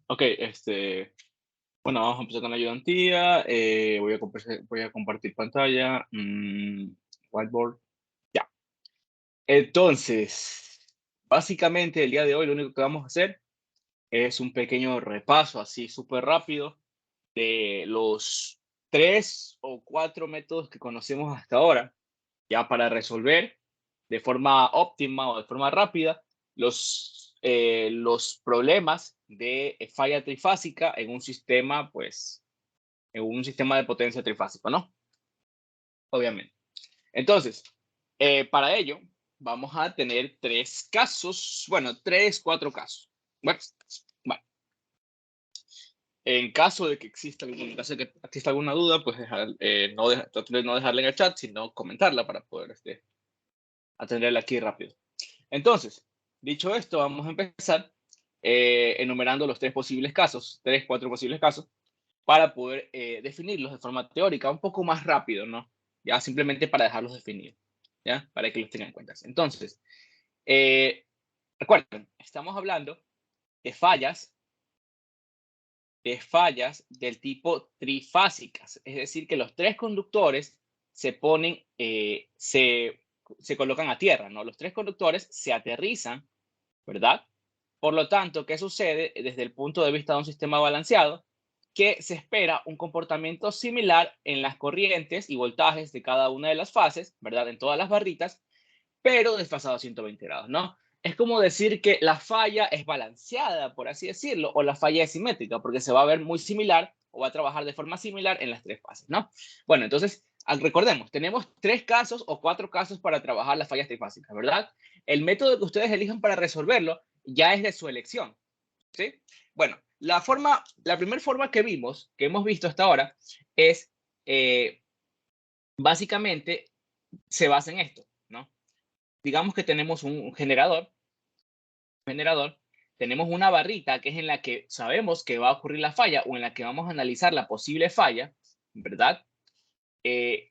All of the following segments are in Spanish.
Ok, bueno, vamos a empezar con la ayudantía. Voy a compartir pantalla. Whiteboard. Ya. Entonces, básicamente el día de hoy lo único que vamos a hacer es un pequeño repaso así súper rápido de los 3 o 4 métodos que conocemos hasta ahora, ya para resolver de forma óptima o de forma rápida los problemas de falla trifásica en un sistema, pues, en un sistema de potencia trifásico, ¿no? Obviamente. Entonces, para ello, vamos a tener 3 casos, bueno, 3, 4 casos. Bueno, bueno, en caso de que exista alguna duda, pues trato de no dejarla en el chat, sino comentarla para poder atenderla aquí rápido. Entonces, dicho esto, vamos a empezar enumerando los 3 posibles casos, 3, 4 posibles casos, para poder definirlos de forma teórica, un poco más rápido, ¿no? Ya simplemente para dejarlos definidos, ¿ya? Para que los tengan en cuenta. Entonces, eh, recuerden, estamos hablando de fallas del tipo trifásicas, es decir, que los 3 conductores se ponen, se colocan a tierra, ¿no? Los 3 conductores se aterrizan, ¿verdad? Por lo tanto, ¿qué sucede desde el punto de vista de un sistema balanceado? Que se espera un comportamiento similar en las corrientes y voltajes de cada una de las fases, ¿verdad? En todas las barritas, pero desfasado a 120 grados, ¿no? Es como decir que la falla es balanceada, por así decirlo, o la falla es simétrica, porque se va a ver muy similar o va a trabajar de forma similar en las 3 fases, ¿no? Bueno, entonces, recordemos, tenemos 3 casos o 4 casos para trabajar las fallas trifásicas, ¿verdad? El método que ustedes elijan para resolverlo ya es de su elección, ¿sí? Bueno, la primera forma que hemos visto hasta ahora, es básicamente se basa en esto, ¿no? Digamos que tenemos un generador, tenemos una barrita que es en la que sabemos que va a ocurrir la falla o en la que vamos a analizar la posible falla, ¿verdad? Eh,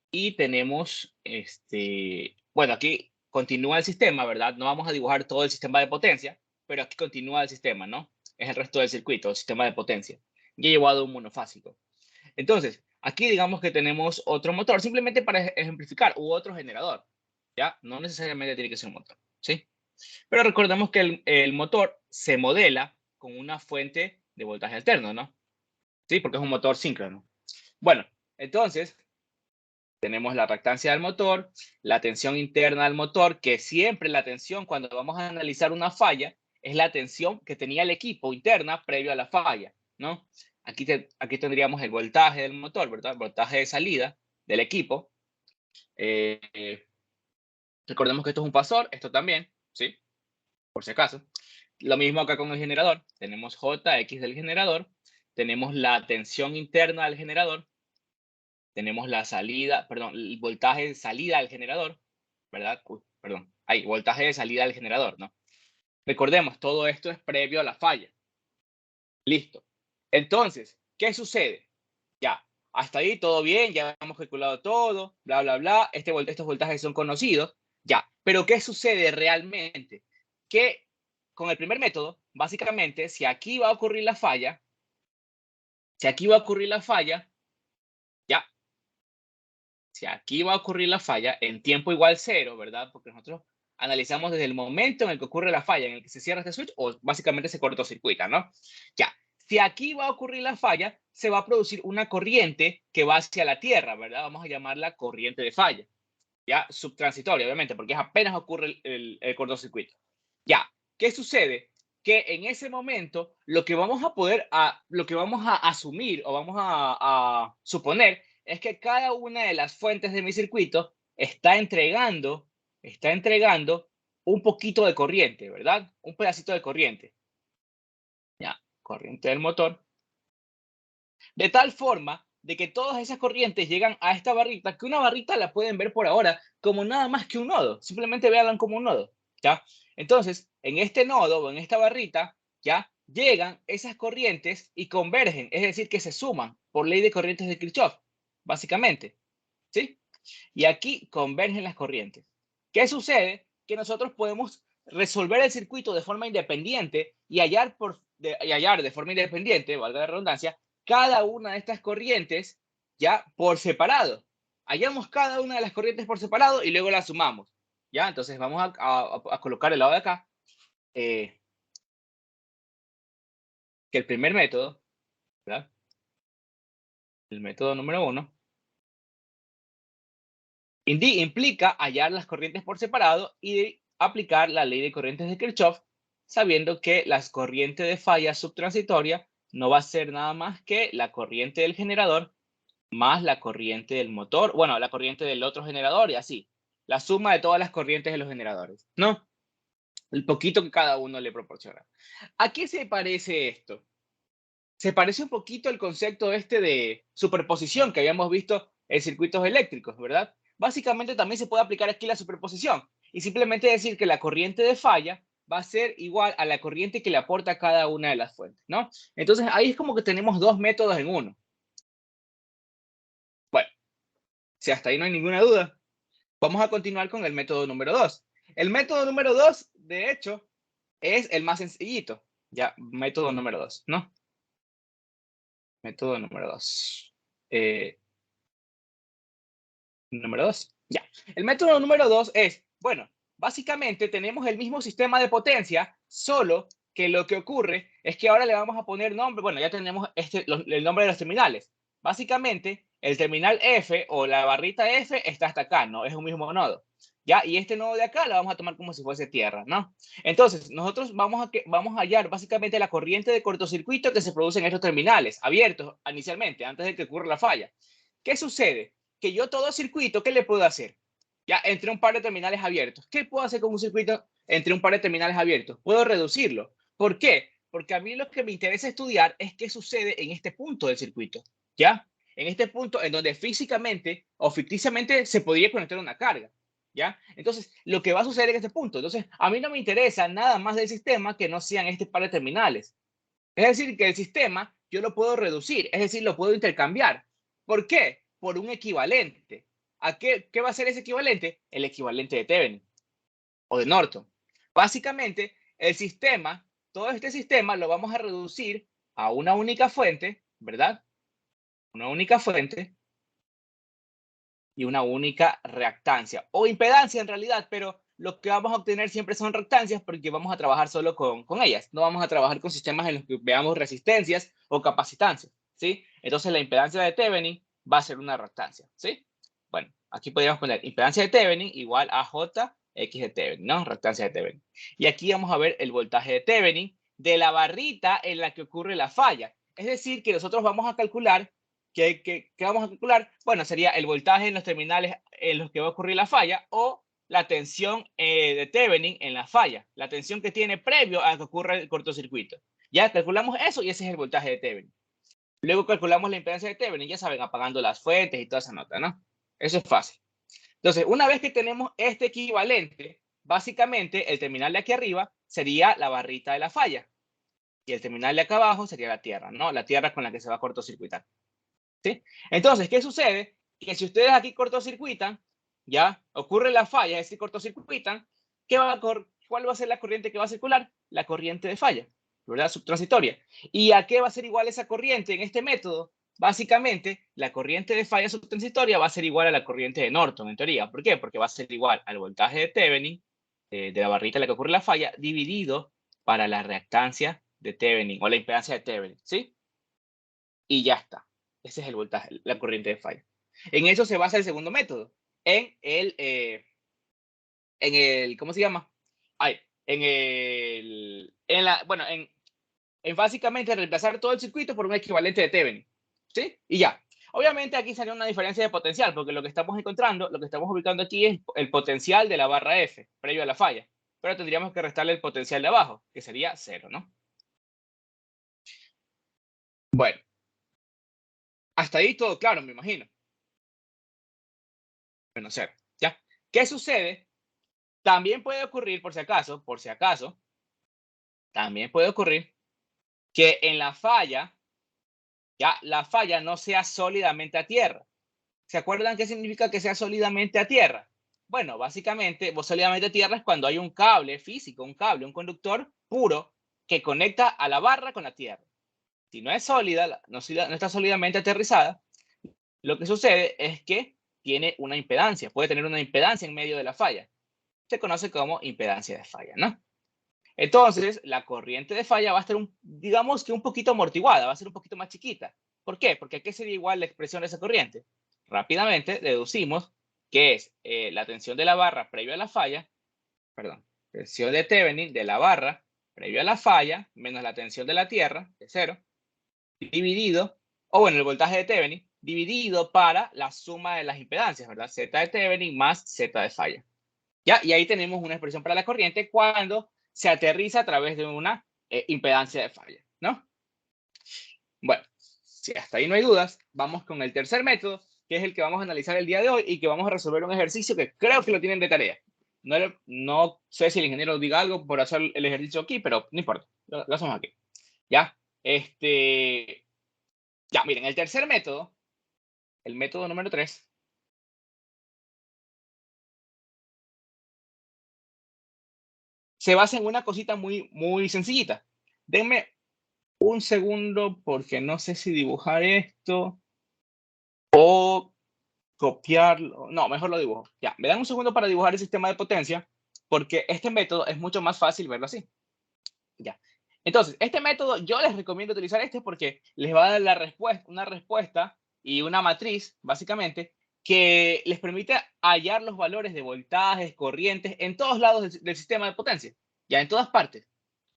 y tenemos, bueno, aquí continúa el sistema, ¿verdad? No vamos a dibujar todo el sistema de potencia, pero aquí continúa el sistema, ¿no? Es el resto del circuito, el sistema de potencia, ya llevado a un monofásico. Entonces, aquí digamos que tenemos otro motor, simplemente para ejemplificar, u otro generador, ¿ya? No necesariamente tiene que ser un motor, ¿sí? Pero recordemos que el motor se modela con una fuente de voltaje alterno, ¿no? Sí, porque es un motor síncrono. Bueno, entonces tenemos la reactancia del motor, la tensión interna del motor, que siempre la tensión cuando vamos a analizar una falla es la tensión que tenía el equipo interna previo a la falla, ¿no? Aquí tendríamos el voltaje del motor, ¿verdad? Voltaje de salida del equipo. Eh, Recordemos que esto es un pasor, esto también, ¿sí? Por si acaso. Lo mismo acá con el generador. Tenemos Jx del generador, tenemos la tensión interna del generador, tenemos la salida, perdón, el voltaje de salida del generador, ¿verdad? Uy, perdón, hay voltaje de salida del generador, ¿no? Recordemos, todo esto es previo a la falla. Listo. Entonces, ¿qué sucede? Ya, hasta ahí todo bien, ya hemos calculado todo, bla, bla, bla. Estos voltajes son conocidos, ya. Pero ¿qué sucede realmente? Que con el primer método, básicamente, si aquí va a ocurrir la falla, ya, si aquí va a ocurrir la falla en tiempo igual cero, ¿verdad? Porque nosotros analizamos desde el momento en el que ocurre la falla, en el que se cierra este switch, o básicamente se cortocircuita, ¿no? Ya, si aquí va a ocurrir la falla, se va a producir una corriente que va hacia la Tierra, ¿verdad? Vamos a llamarla corriente de falla, ya, subtransitoria, obviamente, porque apenas ocurre el cortocircuito. Ya, ¿qué sucede? Que en ese momento lo que vamos a asumir o vamos a suponer es que cada una de las fuentes de mi circuito está entregando un poquito de corriente, ¿verdad? Un pedacito de corriente. Ya, corriente del motor. De tal forma de que todas esas corrientes llegan a esta barrita, que una barrita la pueden ver por ahora como nada más que un nodo. Simplemente véanla como un nodo, ¿ya? Entonces, en este nodo o en esta barrita, ¿ya? Llegan esas corrientes y convergen, es decir, que se suman por ley de corrientes de Kirchhoff, básicamente, ¿sí? Y aquí convergen las corrientes. ¿Qué sucede? Que nosotros podemos resolver el circuito de forma independiente y hallar y hallar de forma independiente, valga la redundancia, cada una de estas corrientes ya por separado. Hallamos cada una de las corrientes por separado y luego las sumamos. ¿Ya? Entonces vamos a colocar el lado de acá que el primer método, ¿verdad? El método número 1, implica hallar las corrientes por separado y aplicar la ley de corrientes de Kirchhoff, sabiendo que la corriente de falla subtransitoria no va a ser nada más que la corriente del generador más la corriente del motor, bueno, la corriente del otro generador y así. La suma de todas las corrientes de los generadores, ¿no? El poquito que cada uno le proporciona. ¿A qué se parece esto? Se parece un poquito al concepto este de superposición que habíamos visto en circuitos eléctricos, ¿verdad? Básicamente también se puede aplicar aquí la superposición y simplemente decir que la corriente de falla va a ser igual a la corriente que le aporta cada una de las fuentes, ¿no? Entonces ahí es como que tenemos dos métodos en uno. Bueno, si hasta ahí no hay ninguna duda, vamos a continuar con el método número 2. El método número 2, de hecho, es el más sencillito. Ya, método número 2, ¿no? Método número 2. Número 2. Ya. El método número 2 es, bueno, básicamente tenemos el mismo sistema de potencia, solo que lo que ocurre es que ahora le vamos a poner nombre, bueno, ya tenemos el nombre de los terminales. Básicamente, el terminal F o la barrita F está hasta acá, ¿no? Es un mismo nodo. ¿Ya? Y este nodo de acá lo vamos a tomar como si fuese tierra, ¿no? Entonces, nosotros vamos a hallar básicamente la corriente de cortocircuito que se produce en estos terminales, abiertos inicialmente, antes de que ocurra la falla. ¿Qué sucede? Que yo todo circuito, ¿qué le puedo hacer? Ya, entre un par de terminales abiertos. ¿Qué puedo hacer con un circuito entre un par de terminales abiertos? Puedo reducirlo. ¿Por qué? Porque a mí lo que me interesa estudiar es qué sucede en este punto del circuito, ¿ya? En este punto en donde físicamente o ficticiamente se podría conectar una carga, ¿ya? Entonces, lo que va a suceder en este punto. Entonces, a mí no me interesa nada más del sistema que no sean este par de terminales. Es decir, que el sistema yo lo puedo reducir, es decir, lo puedo intercambiar. ¿Por qué? Por un equivalente. ¿A qué va a ser ese equivalente? El equivalente de Thevenin o de Norton. Básicamente, el sistema, todo este sistema lo vamos a reducir a una única fuente, ¿verdad? Una única fuente y una única reactancia o impedancia en realidad, pero lo que vamos a obtener siempre son reactancias porque vamos a trabajar solo con ellas. No vamos a trabajar con sistemas en los que veamos resistencias o capacitancias, ¿sí? Entonces la impedancia de Thevenin va a ser una reactancia, ¿sí? Bueno, aquí podríamos poner impedancia de Thevenin igual a J X de Thevenin, ¿no? Reactancia de Thevenin. Y aquí vamos a ver el voltaje de Thevenin de la barrita en la que ocurre la falla. Es decir, que nosotros vamos a calcular ¿qué vamos a calcular? Bueno, sería el voltaje en los terminales en los que va a ocurrir la falla o la tensión de Thevenin en la falla, la tensión que tiene previo a que ocurra el cortocircuito. Ya calculamos eso y ese es el voltaje de Thevenin. Luego calculamos la impedancia de Thevenin, ya saben, apagando las fuentes y toda esa nota, ¿no? Eso es fácil. Entonces, una vez que tenemos este equivalente, básicamente el terminal de aquí arriba sería la barrita de la falla y el terminal de acá abajo sería la tierra, ¿no? La tierra con la que se va a cortocircuitar. ¿Sí? Entonces, ¿qué sucede? Que si ustedes aquí cortocircuitan, ya ocurre la falla, es decir, cortocircuitan, ¿cuál va a ser la corriente que va a circular? La corriente de falla, ¿verdad? Subtransitoria. ¿Y a qué va a ser igual esa corriente en este método? Básicamente, la corriente de falla subtransitoria va a ser igual a la corriente de Norton, en teoría. ¿Por qué? Porque va a ser igual al voltaje de Thevenin, de la barrita en la que ocurre la falla, dividido para la reactancia de Thevenin, o la impedancia de Thevenin, ¿sí? Y ya está. Ese es el voltaje, la corriente de falla. En eso se basa el segundo método, ¿cómo se llama? Ay, bueno, en básicamente reemplazar todo el circuito por un equivalente de Thevenin, ¿sí? Y ya. Obviamente aquí salió una diferencia de potencial, porque lo que estamos encontrando, lo que estamos ubicando aquí es el potencial de la barra F, previo a la falla. Pero tendríamos que restarle el potencial de abajo, que sería 0, ¿no? Bueno, hasta ahí todo claro, me imagino. Bueno, 0, ¿ya? ¿Qué sucede? También puede ocurrir, por si acaso, también puede ocurrir que en la falla, ya la falla no sea sólidamente a tierra. ¿Se acuerdan qué significa que sea sólidamente a tierra? Bueno, básicamente, sólidamente a tierra es cuando hay un cable físico, un cable, un conductor puro que conecta a la barra con la tierra. Si no es sólida, no está sólidamente aterrizada, lo que sucede es que tiene una impedancia, puede tener una impedancia en medio de la falla. Se conoce como impedancia de falla, ¿no? Entonces, la corriente de falla va a estar, digamos que un poquito amortiguada, va a ser un poquito más chiquita. ¿Por qué? Porque ¿a qué sería igual la expresión de esa corriente? Rápidamente deducimos que es la tensión de la barra previo a la falla, perdón, tensión de Thevenin de la barra previo a la falla, menos la tensión de la tierra, de 0, dividido, o bueno, el voltaje de Thevenin, dividido para la suma de las impedancias, ¿verdad? Z de Thevenin más Z de falla. ¿Ya? Y ahí tenemos una expresión para la corriente cuando se aterriza a través de una impedancia de falla, ¿no? Bueno, si hasta ahí no hay dudas, vamos con el tercer método, que es el que vamos a analizar el día de hoy y que vamos a resolver un ejercicio que creo que lo tienen de tarea. No sé si el ingeniero diga algo por hacer el ejercicio aquí, pero no importa, lo hacemos aquí. ¿Ya? Ya, miren, el tercer método, el método número 3, se basa en una cosita muy sencillita. Denme un segundo porque no sé si dibujar esto o copiarlo. No, mejor lo dibujo. Ya, me dan un segundo para dibujar el sistema de potencia porque este método es mucho más fácil verlo así. Ya. Entonces, este método yo les recomiendo utilizar este porque les va a dar una respuesta y una matriz, básicamente, que les permite hallar los valores de voltajes, corrientes, en todos lados del sistema de potencia, ya en todas partes.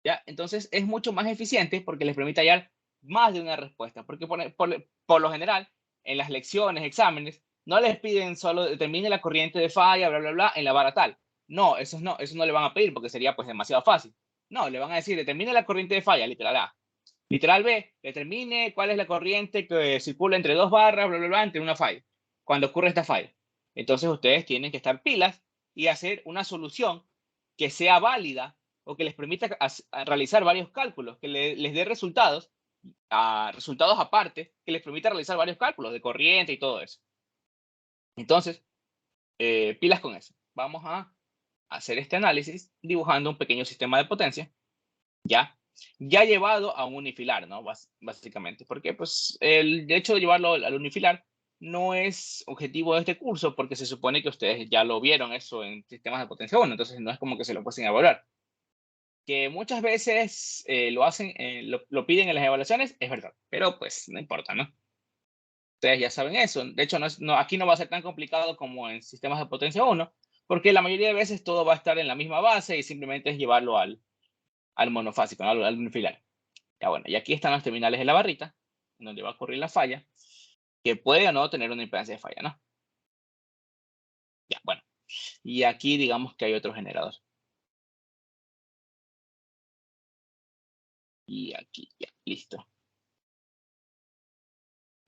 ¿Ya? Entonces es mucho más eficiente porque les permite hallar más de una respuesta. Porque por lo general, en las lecciones, exámenes, no les piden solo determine la corriente de falla, bla, bla, bla, en la vara tal. No, eso no le van a pedir porque sería pues demasiado fácil. No, le van a decir determine la corriente de falla, literal A. Literal B, determine cuál es la corriente que circula entre dos barras, bla, bla, bla, entre una falla. Cuando ocurre esta falla. Entonces ustedes tienen que estar pilas y hacer una solución que sea válida o que les permita realizar varios cálculos, que les dé resultados aparte, que les permita realizar varios cálculos de corriente y todo eso. Entonces, pilas con eso. Vamos a hacer este análisis dibujando un pequeño sistema de potencia, ya llevado a un unifilar, ¿no? Básicamente, porque pues el hecho de llevarlo al unifilar no es objetivo de este curso porque se supone que ustedes ya lo vieron eso en sistemas de potencia 1, entonces no es como que se lo pueden evaluar. Que muchas veces lo hacen, lo piden en las evaluaciones, es verdad, pero pues no importa, ¿no? Ustedes ya saben eso. De hecho, aquí no va a ser tan complicado como en sistemas de potencia 1, porque la mayoría de veces todo va a estar en la misma base y simplemente es llevarlo al monofásico, ¿no? al unifilar. Ya bueno, y aquí están los terminales de la barrita, donde va a ocurrir la falla, que puede o no tener una impedancia de falla, ¿no? Ya, bueno. Y aquí digamos que hay otro generador. Y aquí, ya, listo.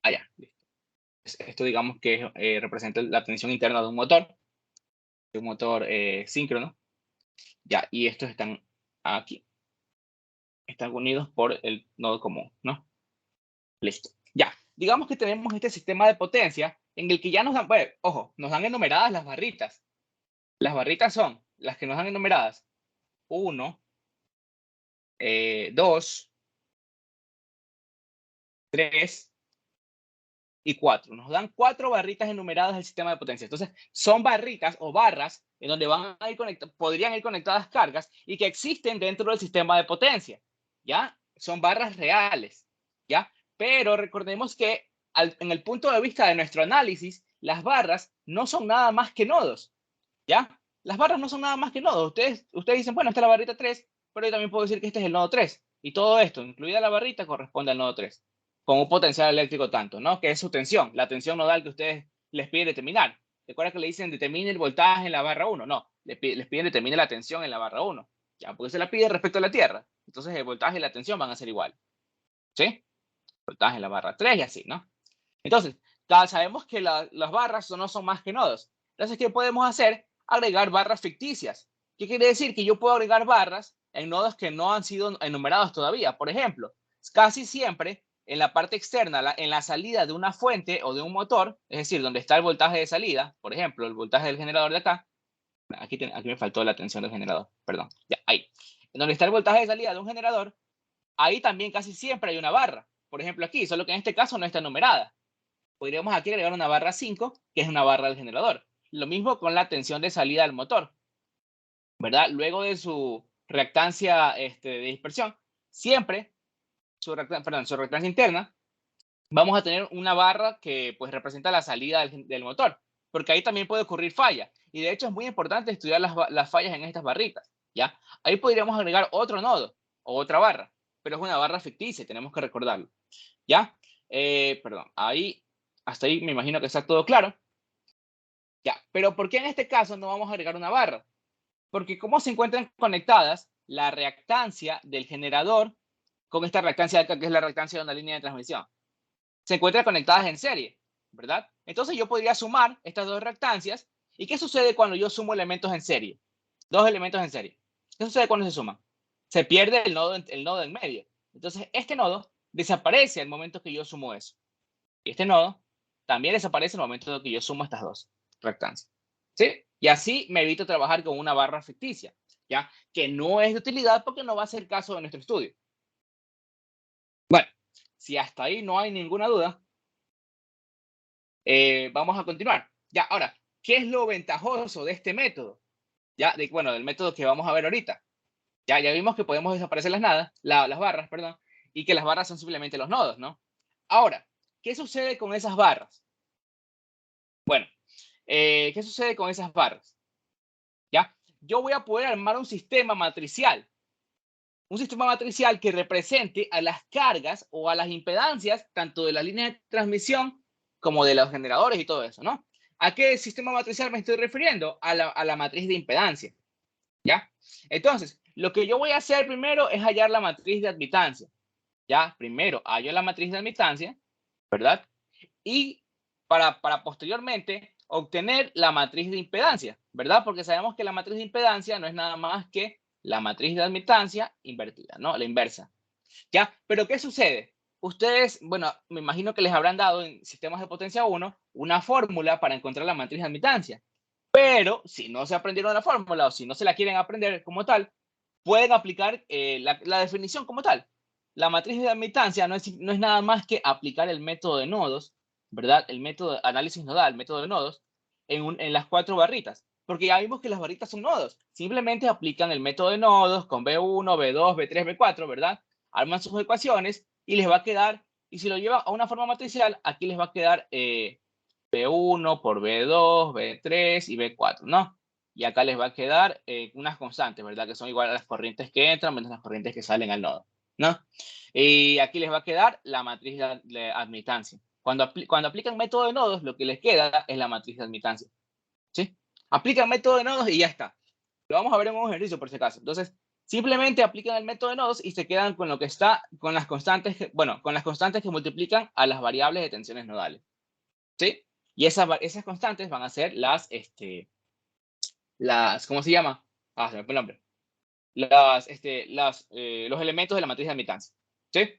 Ya, listo. Esto digamos que representa la tensión interna de un motor síncrono. Ya, y estos están aquí. Están unidos por el nodo común, ¿no? Listo. Ya, digamos que tenemos este sistema de potencia en el que ya nos dan, bueno, ojo, nos dan enumeradas las barritas. Las barritas son las que nos dan enumeradas 1, 2, 3 y 4. Nos dan 4 barritas enumeradas del sistema de potencia. Entonces, son barritas o barras en donde podrían ir conectadas cargas y que existen dentro del sistema de potencia. ¿Ya? Son barras reales. ¿Ya? Pero recordemos que en el punto de vista de nuestro análisis, las barras no son nada más que nodos. ¿Ya? Las barras no son nada más que nodos. Ustedes dicen, bueno, esta es la barrita 3, pero yo también puedo decir que este es el nodo 3. Y todo esto, incluida la barrita, corresponde al nodo 3. Con un potencial eléctrico tanto, ¿no? Que es su tensión, la tensión nodal que ustedes les piden determinar. ¿Recuerda que le dicen determine el voltaje en la barra 1? No, les piden determine la tensión en la barra 1. Ya, porque se la pide respecto a la Tierra. Entonces el voltaje y la tensión van a ser igual. ¿Sí? Voltaje en la barra 3 y así, ¿no? Entonces, sabemos que las barras no son más que nodos. Entonces, ¿qué podemos hacer? Agregar barras ficticias. ¿Qué quiere decir? Que yo puedo agregar barras en nodos que no han sido enumerados todavía. Por ejemplo, casi siempre en la parte externa, en la salida de una fuente o de un motor, es decir, donde está el voltaje de salida, por ejemplo, el voltaje del generador de acá, aquí me faltó la tensión del generador, perdón, ya, ahí. en donde está el voltaje de salida de un generador, ahí también casi siempre hay una barra. Por ejemplo aquí, solo que en este caso no está numerada. Podríamos aquí agregar una barra 5, que es una barra del generador. Lo mismo con la tensión de salida del motor, ¿verdad? Luego de su reactancia de dispersión, siempre su reactancia interna, vamos a tener una barra que pues representa la salida del motor, porque ahí también puede ocurrir falla. Y de hecho es muy importante estudiar las fallas en estas barritas, ¿ya? Ahí podríamos agregar otro nodo o otra barra, pero es una barra ficticia, tenemos que recordarlo, ¿ya? Perdón, hasta ahí me imagino que está todo claro. Ya, pero ¿por qué en este caso no vamos a agregar una barra? Porque como se encuentran conectadas la reactancia del generador con esta reactancia de acá, que es la reactancia de una línea de transmisión, se encuentran conectadas en serie, ¿verdad? Entonces yo podría sumar estas dos reactancias. ¿Y qué sucede cuando yo sumo elementos en serie? Dos elementos en serie. ¿Qué sucede cuando se suman? Se pierde el nodo en medio. Entonces este nodo desaparece al momento que yo sumo eso. Y este nodo también desaparece al momento que yo sumo estas dos reactancias. ¿Sí? Y así me evito trabajar con una barra ficticia, ¿ya? Que no es de utilidad porque no va a ser caso de nuestro estudio. Bueno, si hasta ahí no hay ninguna duda, vamos a continuar. Ya, ahora, ¿qué es lo ventajoso de este método? Ya, bueno, del método que vamos a ver ahorita. Ya vimos que podemos desaparecer las barras, perdón, y que las barras son simplemente los nodos, ¿no? Ahora, ¿qué sucede con esas barras? Bueno, ¿qué sucede con esas barras? ¿Ya? Yo voy a poder armar un sistema matricial que represente a las cargas o a las impedancias tanto de las líneas de transmisión como de los generadores y todo eso, ¿no? ¿A qué sistema matricial me estoy refiriendo? A la matriz de impedancia, ¿ya? Entonces, lo que yo voy a hacer primero es hallar la matriz de admitancia, ¿ya? Primero hallo la matriz de admitancia, ¿verdad? Y para posteriormente obtener la matriz de impedancia, ¿verdad? Porque sabemos que la matriz de impedancia no es nada más que la matriz de admitancia invertida, ¿no? La inversa. ¿Ya? Pero ¿qué sucede? Ustedes, bueno, me imagino que les habrán dado en sistemas de potencia 1 una fórmula para encontrar la matriz de admitancia. Pero si no se aprendieron la fórmula o si no se la quieren aprender como tal, pueden aplicar la definición como tal. La matriz de admitancia no es nada más que aplicar el método de nodos, ¿verdad? El método de análisis nodal, el método de nodos, en las 4 barritas. Porque ya vimos que las barritas son nodos. Simplemente aplican el método de nodos con B1, B2, B3, B4, ¿verdad? Arman sus ecuaciones y les va a quedar, y si lo llevan a una forma matricial, aquí les va a quedar B1 por B2, B3 y B4, ¿no? Y acá les va a quedar unas constantes, ¿verdad? Que son igual a las corrientes que entran menos las corrientes que salen al nodo, ¿no? Y aquí les va a quedar la matriz de admitancia. Cuando aplican método de nodos, lo que les queda es la matriz de admitancia, ¿sí? Aplican método de nodos y ya está. Lo vamos a ver en un ejercicio por si acaso. Entonces, simplemente aplican el método de nodos y se quedan con lo que está, con las constantes que multiplican a las variables de tensiones nodales, ¿sí? Y esas constantes van a ser ¿cómo se llama? Se me fue el nombre. Los elementos de la matriz de admitancia, ¿sí?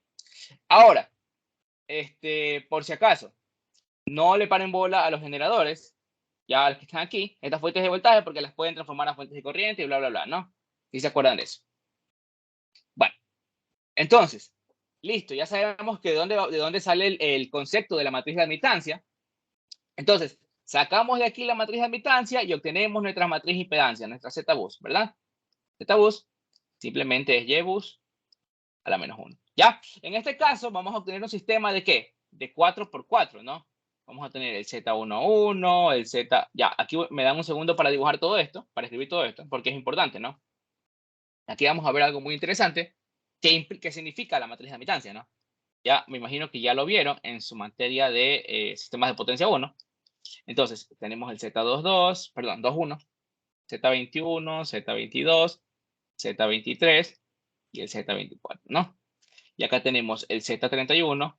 Ahora, por si acaso, no le paren bola a los generadores, ya a los que están aquí, estas fuentes de voltaje, porque las pueden transformar a fuentes de corriente y bla, bla, bla, ¿no? ¿Sí se acuerdan de eso? Bueno, entonces, listo, ya sabemos que de dónde sale el concepto de la matriz de admitancia. Entonces, sacamos de aquí la matriz de admitancia y obtenemos nuestra matriz de impedancia, nuestra Z-bus, ¿verdad? Z-bus simplemente es Y-bus a la menos 1. ¿Ya? En este caso, vamos a obtener un sistema de ¿qué? De 4x4, ¿no? Vamos a tener el Z11, el Z... Ya, aquí me dan un segundo para dibujar todo esto, para escribir todo esto, porque es importante, ¿no? Aquí vamos a ver algo muy interesante, que significa la matriz de admitancia, ¿no? Ya, me imagino que ya lo vieron en su materia de sistemas de potencia 1. Entonces, tenemos el Z22, perdón, 21, Z21, Z22, Z23 y el Z24, ¿no? Y acá tenemos el Z31,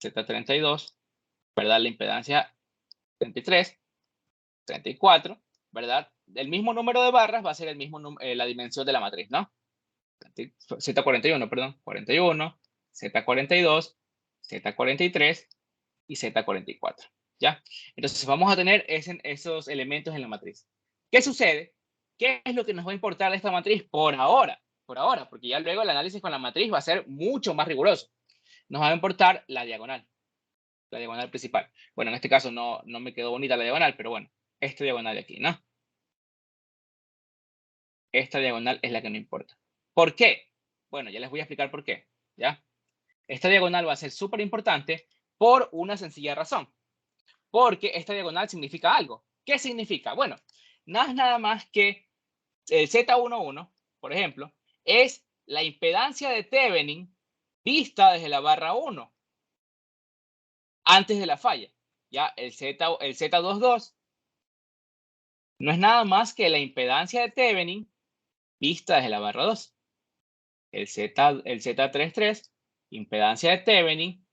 Z32, ¿verdad? La impedancia 33, 34, ¿verdad? El mismo número de barras va a ser el mismo la dimensión de la matriz, ¿no? Z41, perdón, 41, Z42, Z43 y Z44, ¿ya? Entonces vamos a tener esos elementos en la matriz. ¿Qué sucede? ¿Qué es lo que nos va a importar de esta matriz por ahora? por ahora, porque ya luego el análisis con la matriz va a ser mucho más riguroso. Nos va a importar la diagonal principal. Bueno, en este caso no me quedó bonita la diagonal, pero bueno, esta diagonal de aquí, ¿no? Esta diagonal es la que me importa. ¿Por qué? Bueno, ya les voy a explicar por qué, ¿ya? Esta diagonal va a ser súper importante por una sencilla razón. Porque esta diagonal significa algo. ¿Qué significa? Bueno, nada más que el Z11, por ejemplo, es la impedancia de Thevenin vista desde la barra 1, antes de la falla. Ya, el Z22 no es nada más que la impedancia de Thevenin vista desde la barra 2. El Z33, impedancia de Thevenin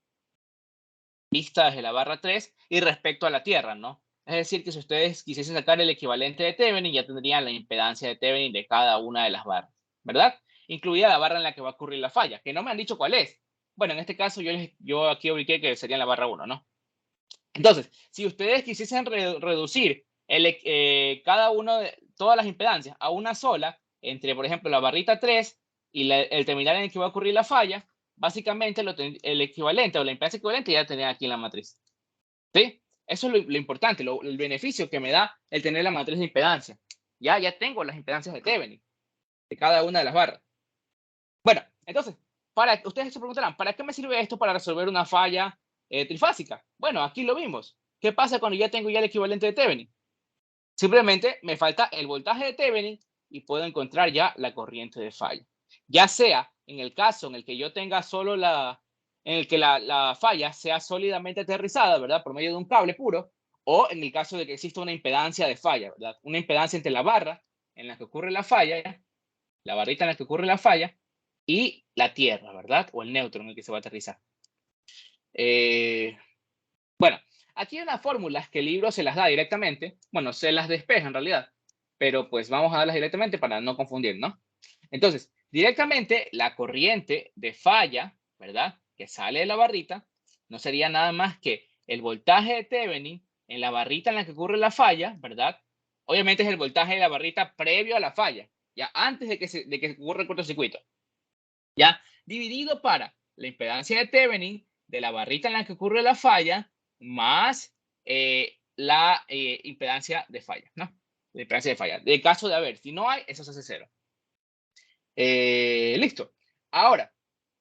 vista desde la barra 3 y respecto a la Tierra, ¿no? Es decir, que si ustedes quisiesen sacar el equivalente de Thevenin, ya tendrían la impedancia de Thevenin de cada una de las barras, ¿verdad? Incluida la barra en la que va a ocurrir la falla, que no me han dicho cuál es. Bueno, en este caso yo aquí ubiqué que sería en la barra 1, ¿no? Entonces, si ustedes quisiesen reducir cada uno de todas las impedancias a una sola, entre, por ejemplo, la barrita 3 y el terminal en el que va a ocurrir la falla, básicamente el equivalente o la impedancia equivalente ya tenía aquí en la matriz. ¿Sí? Eso es lo importante, el beneficio que me da el tener la matriz de impedancia. Ya tengo las impedancias de Thevenin, de cada una de las barras. Bueno, entonces, ustedes se preguntarán, ¿para qué me sirve esto para resolver una falla trifásica? Bueno, aquí lo vimos. ¿Qué pasa cuando ya tengo el equivalente de Thevenin? Simplemente me falta el voltaje de Thevenin y puedo encontrar ya la corriente de falla. Ya sea en el caso en el que yo tenga solo en el que la falla sea sólidamente aterrizada, ¿verdad? Por medio de un cable puro, o en el caso de que exista una impedancia de falla, ¿verdad? Una impedancia entre la barra en la que ocurre la falla, la barrita en la que ocurre la falla, y la Tierra, ¿verdad? O el neutro en el que se va a aterrizar. Bueno, aquí hay unas fórmulas que el libro se las da directamente. Bueno, se las despeja en realidad, pero pues vamos a darlas directamente para no confundir, ¿no? Entonces, directamente la corriente de falla, ¿verdad? Que sale de la barrita, no sería nada más que el voltaje de Thevenin en la barrita en la que ocurre la falla, ¿verdad? Obviamente es el voltaje de la barrita previo a la falla, ya antes de que ocurra el cortocircuito. ¿Ya? Dividido para la impedancia de Thevenin de la barrita en la que ocurre la falla más la impedancia de falla, ¿no? La impedancia de falla. De caso de haber, si no hay, eso se hace cero. Listo. Ahora,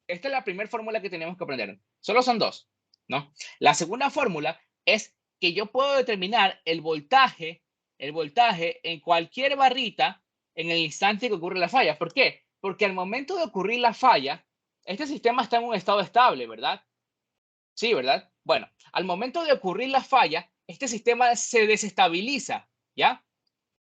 esta es la primera fórmula que tenemos que aprender. Solo son dos, ¿no? La segunda fórmula es que yo puedo determinar el voltaje en cualquier barrita en el instante que ocurre la falla. ¿Por qué? Porque al momento de ocurrir la falla, este sistema está en un estado estable, ¿verdad? Sí, ¿verdad? Bueno, al momento de ocurrir la falla, este sistema se desestabiliza, ¿ya?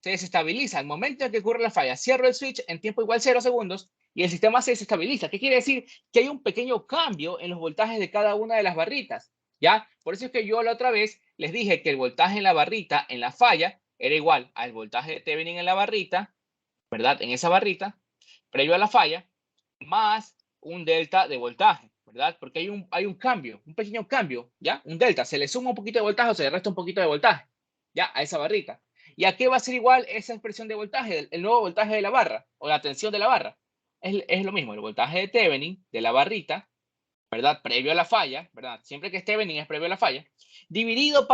Se desestabiliza. Al momento en que ocurre la falla, cierro el switch en tiempo igual 0 segundos y el sistema se desestabiliza. ¿Qué quiere decir? Que hay un pequeño cambio en los voltajes de cada una de las barritas, ¿ya? Por eso es que yo la otra vez les dije que el voltaje en la barrita, en la falla, era igual al voltaje de Thevenin en la barrita, ¿verdad? En esa barrita, previo a la falla, más un delta de voltaje, ¿verdad? Porque hay un cambio, un pequeño cambio, ¿ya? Un delta, se le suma un poquito de voltaje o se le resta un poquito de voltaje, ¿ya? A esa barrita. ¿Y a qué va a ser igual esa expresión de voltaje, el nuevo voltaje de la barra o la tensión de la barra? Es lo mismo, el voltaje de Thevenin de la barrita, ¿verdad? Previo a la falla, ¿verdad? Siempre que es Thevenin es previo a la falla, dividido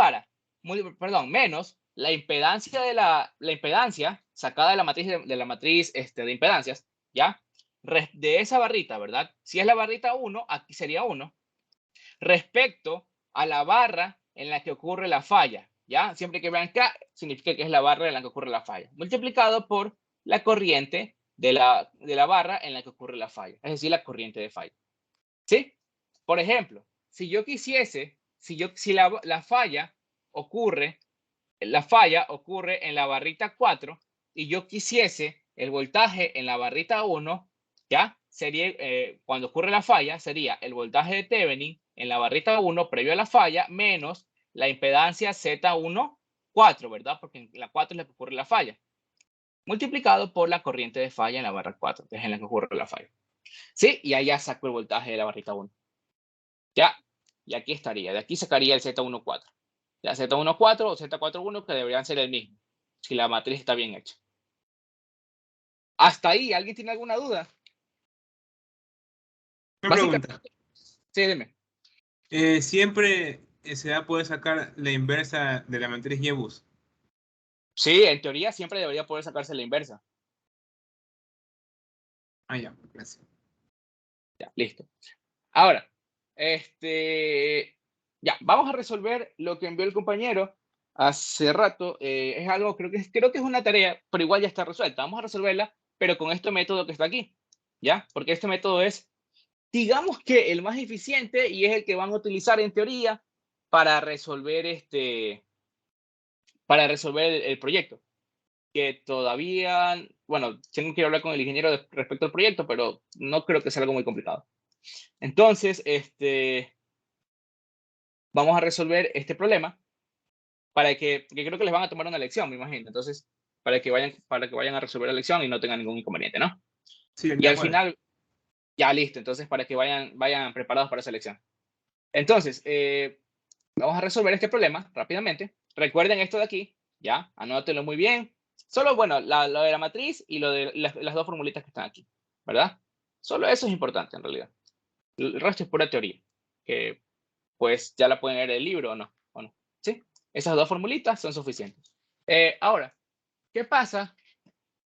menos la impedancia la impedancia sacada de la matriz de impedancias, ¿ya? De esa barrita, ¿verdad? Si es la barrita 1, aquí sería 1, respecto a la barra en la que ocurre la falla, ¿ya? Siempre que vean K, significa que es la barra en la que ocurre la falla, multiplicado por la corriente de la barra en la que ocurre la falla, es decir, la corriente de falla, ¿sí? Por ejemplo, si yo quisiese, si la falla ocurre en la barrita 4 y yo quisiese el voltaje en la barrita 1, ¿ya? Sería, cuando ocurre la falla, sería el voltaje de Thevenin en la barrita 1 previo a la falla menos la impedancia Z14, ¿verdad? Porque en la 4 es la que ocurre la falla, multiplicado por la corriente de falla en la barra 4, que es en la que ocurre la falla. ¿Sí? Y allá saco el voltaje de la barrita 1. ¿Ya? Y aquí estaría. De aquí sacaría el Z14. Ya Z14 o Z41 que deberían ser el mismo, si la matriz está bien hecha. ¿Hasta ahí alguien tiene alguna duda? Una pregunta. Básicamente, sí, dime. Siempre se va a poder sacar la inversa de la matriz Yebus. Sí, en teoría siempre debería poder sacarse la inversa. Ah, ya, gracias. Ya, listo. Ahora, ya, vamos a resolver lo que envió el compañero hace rato. Es algo, creo que es una tarea, pero igual ya está resuelta. Vamos a resolverla, pero con este método que está aquí, ¿ya? Porque este método es, digamos que el más eficiente y es el que van a utilizar en teoría para resolver el proyecto. Que todavía, bueno, tengo que hablar con el ingeniero respecto al proyecto, pero no creo que sea algo muy complicado. Entonces, vamos a resolver este problema porque creo que les van a tomar una lección, me imagino. Entonces, para que vayan a resolver la lección y no tengan ningún inconveniente, ¿no? Sí, Y de al acuerdo. final, ya listo. Entonces, para que vayan preparados para esa lección. Entonces, vamos a resolver este problema rápidamente. Recuerden esto de aquí, ya, anótenlo muy bien. Solo, bueno, lo de la matriz y lo de las dos formulitas que están aquí, ¿verdad? Solo eso es importante en realidad. El resto es pura teoría, que pues ya la pueden leer en el libro o no, ¿sí? Esas dos formulitas son suficientes. Ahora, ¿qué pasa?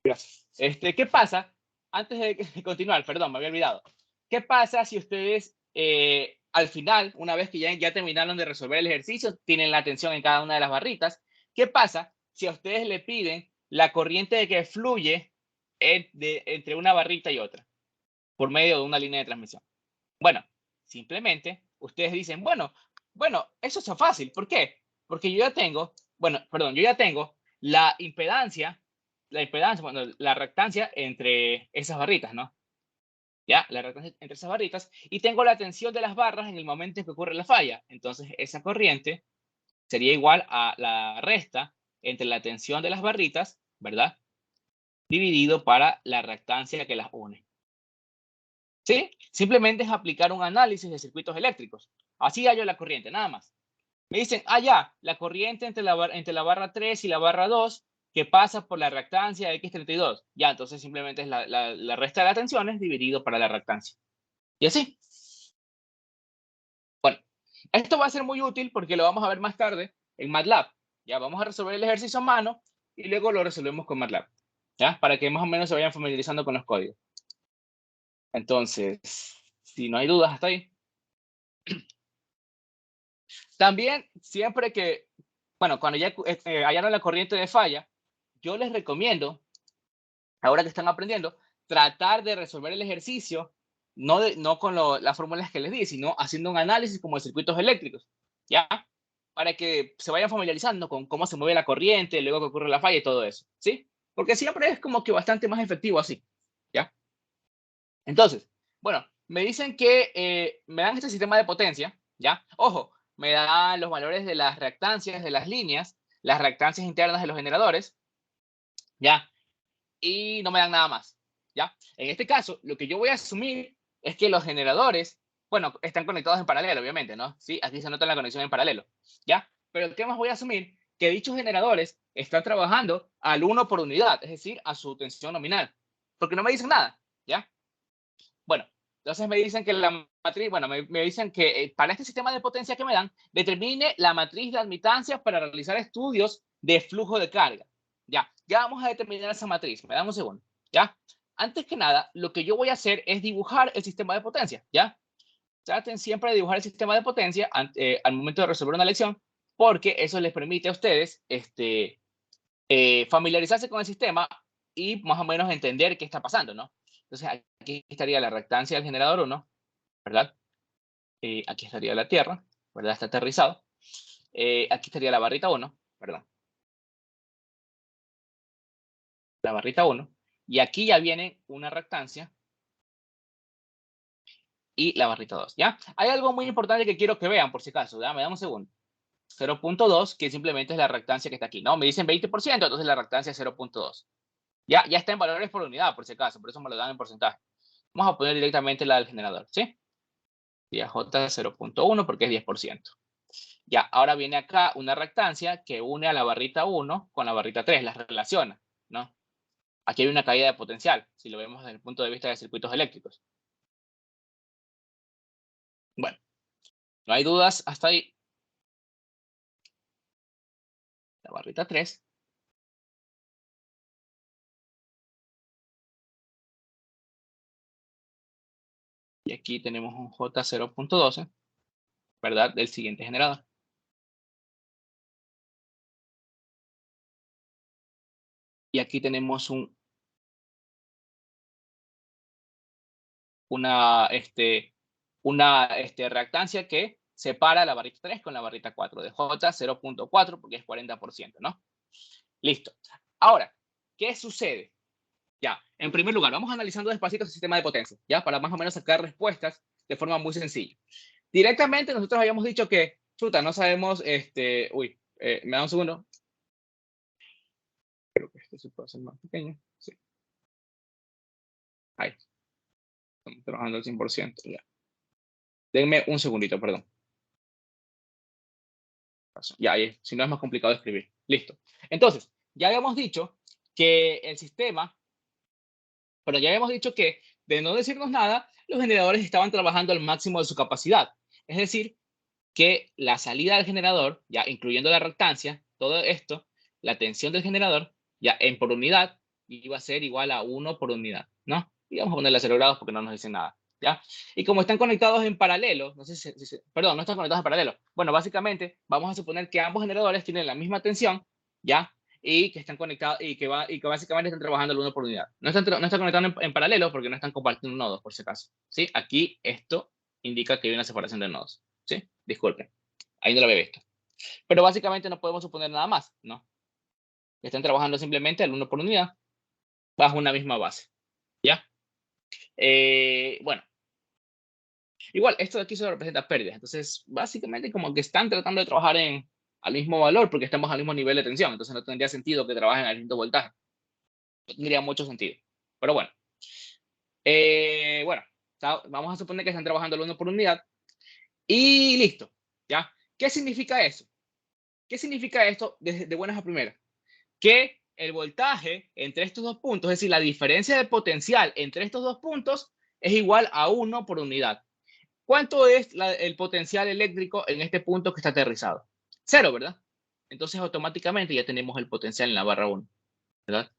Gracias. ¿Qué pasa? Antes de continuar, perdón, me había olvidado. ¿Qué pasa si ustedes al final, una vez que ya terminaron de resolver el ejercicio, tienen la atención en cada una de las barritas? ¿Qué pasa si a ustedes le piden la corriente que fluye entre una barrita y otra por medio de una línea de transmisión? Bueno, simplemente ustedes dicen, bueno, eso es fácil. ¿Por qué? Porque yo ya tengo la impedancia, bueno, la reactancia entre esas barritas, ¿no? Ya, la reactancia entre esas barritas, y tengo la tensión de las barras en el momento en que ocurre la falla. Entonces, esa corriente sería igual a la resta entre la tensión de las barritas, ¿verdad? Dividido para la reactancia que las une. ¿Sí? Simplemente es aplicar un análisis de circuitos eléctricos. Así hallo la corriente, nada más. Me dicen, ya, la corriente entre la barra 3 y la barra 2 que pasa por la reactancia X32. Ya, entonces simplemente es la resta de las tensiones dividido para la reactancia. Y así. Bueno, esto va a ser muy útil porque lo vamos a ver más tarde en MATLAB. Ya, vamos a resolver el ejercicio a mano y luego lo resolvemos con MATLAB. ¿Ya? Para que más o menos se vayan familiarizando con los códigos. Entonces, si no hay dudas hasta ahí. También, siempre que, bueno, cuando ya hallaron la corriente de falla, yo les recomiendo, ahora que están aprendiendo, tratar de resolver el ejercicio, no con las fórmulas que les di, sino haciendo un análisis como de circuitos eléctricos, ¿ya? Para que se vayan familiarizando con cómo se mueve la corriente, luego que ocurre la falla y todo eso, ¿sí? Porque siempre es como que bastante más efectivo así, ¿ya? Entonces, bueno, me dicen que me dan este sistema de potencia, ¿ya? Ojo, me dan los valores de las reactancias de las líneas, las reactancias internas de los generadores, ¿ya? Y no me dan nada más, ¿ya? En este caso, lo que yo voy a asumir es que los generadores, bueno, están conectados en paralelo, obviamente, ¿no? Sí, aquí se nota la conexión en paralelo, ¿ya? Pero ¿qué más voy a asumir? Que dichos generadores están trabajando al 1 por unidad, es decir, a su tensión nominal, porque no me dicen nada, ¿ya? Bueno, entonces me dicen que la matriz, bueno, me dicen que para este sistema de potencia que me dan, determine la matriz de admitancia para realizar estudios de flujo de carga. Ya vamos a determinar esa matriz. Me dan un segundo, ¿ya? Antes que nada, lo que yo voy a hacer es dibujar el sistema de potencia, ¿ya? Traten siempre de dibujar el sistema de potencia al momento de resolver una lección, porque eso les permite a ustedes familiarizarse con el sistema y más o menos entender qué está pasando, ¿no? Entonces, aquí estaría la reactancia del generador 1, ¿verdad? Aquí estaría la Tierra, ¿verdad? Está aterrizado. Aquí estaría la barrita 1, perdón. La barrita 1. Y aquí ya viene una reactancia y la barrita 2, ¿ya? Hay algo muy importante que quiero que vean, por si acaso, ¿ya? Me da un segundo. 0.2, que simplemente es la reactancia que está aquí, ¿no? Me dicen 20%, entonces la reactancia es 0.2. Ya está en valores por unidad, por si acaso, por eso me lo dan en porcentaje. Vamos a poner directamente la del generador, ¿sí? Y a J 0.1 porque es 10%. Ya, ahora viene acá una reactancia que une a la barrita 1 con la barrita 3, las relaciona, ¿no? Aquí hay una caída de potencial, si lo vemos desde el punto de vista de circuitos eléctricos. Bueno, no hay dudas hasta ahí. La barrita 3. Y aquí tenemos un J0.12, ¿verdad? Del siguiente generador. Y aquí tenemos una reactancia que separa la barrita 3 con la barrita 4, de J0.4 porque es 40%, ¿no? Listo. Ahora, ¿qué sucede? Ya, en primer lugar, vamos analizando despacito el sistema de potencia, ¿ya? Para más o menos sacar respuestas de forma muy sencilla. Directamente nosotros habíamos dicho que, chuta, no sabemos, me da un segundo. Creo que esto se puede hacer más pequeño. Sí. Ahí. Estamos trabajando al 100%, ya. Denme un segundito, perdón. Ya, si no es más complicado de escribir. Listo. Entonces, ya habíamos dicho que el sistema, pero ya habíamos dicho que, de no decirnos nada, los generadores estaban trabajando al máximo de su capacidad. Es decir, que la salida del generador, ya incluyendo la reactancia, todo esto, la tensión del generador, ya en por unidad, iba a ser igual a 1 por unidad, ¿no? Y vamos a ponerle 0 grados porque no nos dicen nada, ¿ya? Y como están conectados en paralelo, no sé perdón, no están conectados en paralelo. Bueno, básicamente, vamos a suponer que ambos generadores tienen la misma tensión, ¿ya? Y que están conectados y que básicamente están trabajando el uno por unidad. No están conectando en paralelo porque no están compartiendo nodos, por si acaso, ¿sí? Aquí esto indica que hay una separación de nodos, ¿sí? Disculpen, ahí no lo había visto. Pero básicamente no podemos suponer nada más, ¿no? Están trabajando simplemente el uno por unidad bajo una misma base, ¿ya? Bueno, igual, esto de aquí solo representa pérdidas. Entonces, básicamente como que están tratando de trabajar al mismo valor porque estamos al mismo nivel de tensión. Entonces no tendría sentido que trabajen al mismo voltaje. No tendría mucho sentido. Pero bueno. Bueno, vamos a suponer que están trabajando el uno por unidad. Y listo, ¿ya? ¿Qué significa eso? ¿Qué significa esto de buenas a primeras? Que el voltaje entre estos dos puntos, es decir, la diferencia de potencial entre estos dos puntos es igual a 1 por unidad. ¿Cuánto es el potencial eléctrico en este punto que está aterrizado? 0, ¿verdad? Entonces automáticamente ya tenemos el potencial en la barra 1, ¿verdad?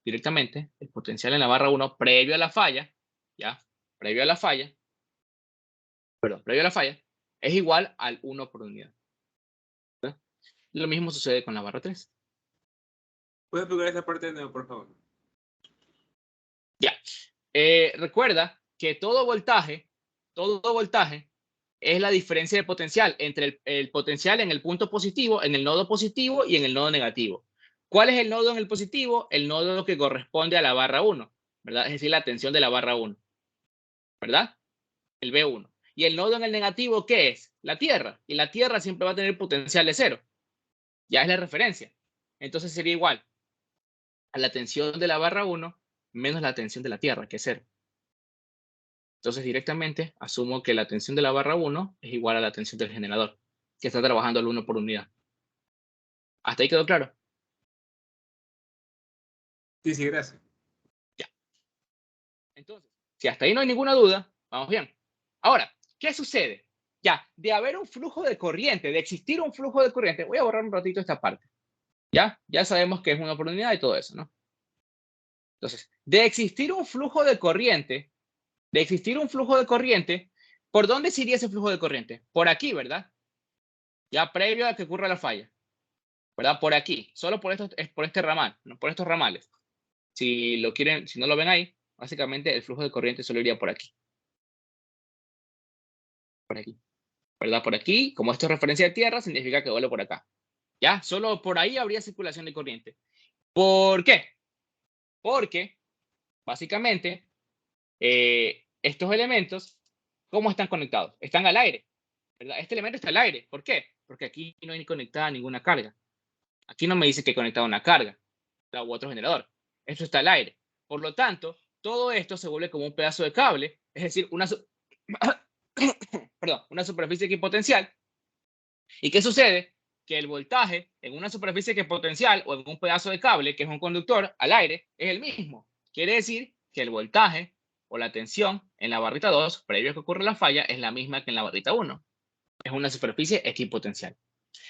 Directamente el potencial en la barra 1 previo a la falla, ¿ya? Previo a la falla, es igual al 1 por unidad, ¿verdad? Lo mismo sucede con la barra 3. ¿Puedes explicar esa parte de nuevo, por favor? Ya. Recuerda que todo voltaje es la diferencia de potencial entre el potencial en el punto positivo, en el nodo positivo y en el nodo negativo. ¿Cuál es el nodo en el positivo? El nodo que corresponde a la barra 1, ¿verdad? Es decir, la tensión de la barra 1, ¿verdad? El B1. ¿Y el nodo en el negativo qué es? La Tierra. Y la Tierra siempre va a tener potencial de 0. Ya es la referencia. Entonces sería igual a la tensión de la barra 1 menos la tensión de la Tierra, que es 0. Entonces directamente asumo que la tensión de la barra 1 es igual a la tensión del generador, que está trabajando al 1 por unidad. ¿Hasta ahí quedó claro? Sí, sí, gracias. Ya. Entonces, si hasta ahí no hay ninguna duda, vamos bien. Ahora, ¿qué sucede? Ya, de haber un flujo de corriente, de existir un flujo de corriente, voy a borrar un ratito esta parte. Ya sabemos que es 1 por unidad y todo eso, ¿no? Entonces, de existir un flujo de corriente, ¿por dónde se iría ese flujo de corriente? Por aquí, ¿verdad? Ya previo a que ocurra la falla, ¿verdad? Por aquí, solo por este ramal, ¿no? Por estos ramales. Si no lo ven ahí, básicamente el flujo de corriente solo iría por aquí. Por aquí, ¿verdad? Por aquí, como esto es referencia de tierra, significa que vuelve por acá. ¿Ya? Solo por ahí habría circulación de corriente. ¿Por qué? Porque, básicamente, estos elementos, ¿cómo están conectados? Están al aire, ¿verdad? Este elemento está al aire. ¿Por qué? Porque aquí no hay conectada ninguna carga. Aquí no me dice que he conectado una carga u otro generador. Esto está al aire. Por lo tanto, todo esto se vuelve como un pedazo de cable, es decir, una superficie equipotencial. ¿Y qué sucede? Que el voltaje en una superficie equipotencial o en un pedazo de cable, que es un conductor al aire, es el mismo. Quiere decir que el voltaje o la tensión en la barrita 2, previo a que ocurra la falla, es la misma que en la barrita 1. Es una superficie equipotencial.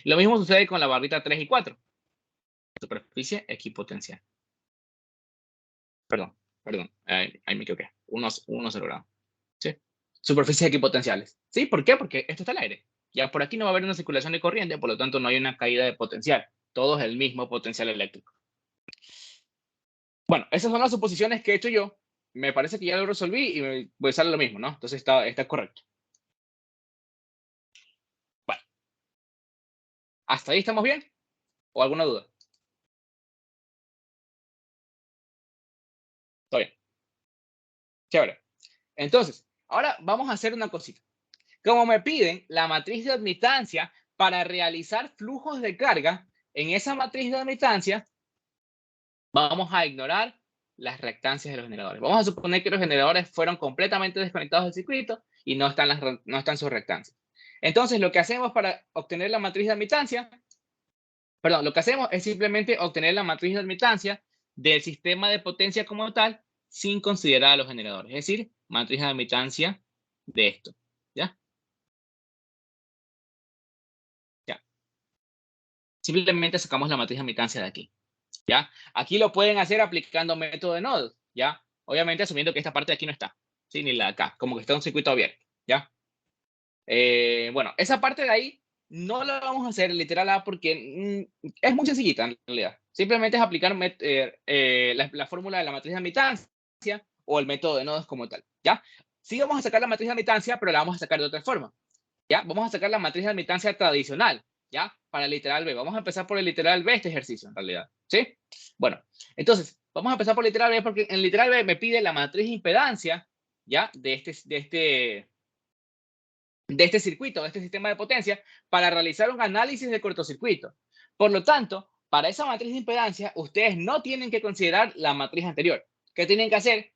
Lo mismo sucede con la barrita 3 y 4. Superficie equipotencial. Perdón, ahí me equivoqué. 1,0 grados. ¿Sí? Superficies equipotenciales. ¿Sí? ¿Por qué? Porque esto está al aire. Ya por aquí no va a haber una circulación de corriente, por lo tanto no hay una caída de potencial. Todo es el mismo potencial eléctrico. Bueno, esas son las suposiciones que he hecho yo. Me parece que ya lo resolví y me sale lo mismo, ¿no? Entonces está correcto. Bueno. ¿Hasta ahí estamos bien? ¿O alguna duda? Está bien. Chévere. Entonces, ahora vamos a hacer una cosita. Como me piden la matriz de admitancia para realizar flujos de carga, en esa matriz de admitancia vamos a ignorar las reactancias de los generadores. Vamos a suponer que los generadores fueron completamente desconectados del circuito y no están sus reactancias. Entonces, lo que hacemos para obtener la matriz de admitancia, lo que hacemos es simplemente obtener la matriz de admitancia del sistema de potencia como tal, sin considerar a los generadores. Es decir, matriz de admitancia de esto. ¿Ya? Ya. Simplemente sacamos la matriz de admitancia de aquí. ¿Ya? Aquí lo pueden hacer aplicando método de nodos, ¿ya? Obviamente asumiendo que esta parte de aquí no está, ¿sí? Ni la de acá, como que está un circuito abierto, ¿ya? Bueno, esa parte de ahí no la vamos a hacer literal A porque es muy sencillita en realidad. Simplemente es aplicar la fórmula de la matriz de admitancia o el método de nodos como tal, ¿ya? Sí vamos a sacar la matriz de admitancia, pero la vamos a sacar de otra forma, ¿ya? Vamos a sacar la matriz de admitancia tradicional, ¿ya? Para el literal B. Vamos a empezar por el literal B este ejercicio, en realidad, ¿sí? Bueno, entonces, vamos a empezar por el literal B porque en el literal B me pide la matriz de impedancia, ¿ya? De este circuito, de este sistema de potencia, para realizar un análisis de cortocircuito. Por lo tanto, para esa matriz de impedancia, ustedes no tienen que considerar la matriz anterior. ¿Qué tienen que hacer?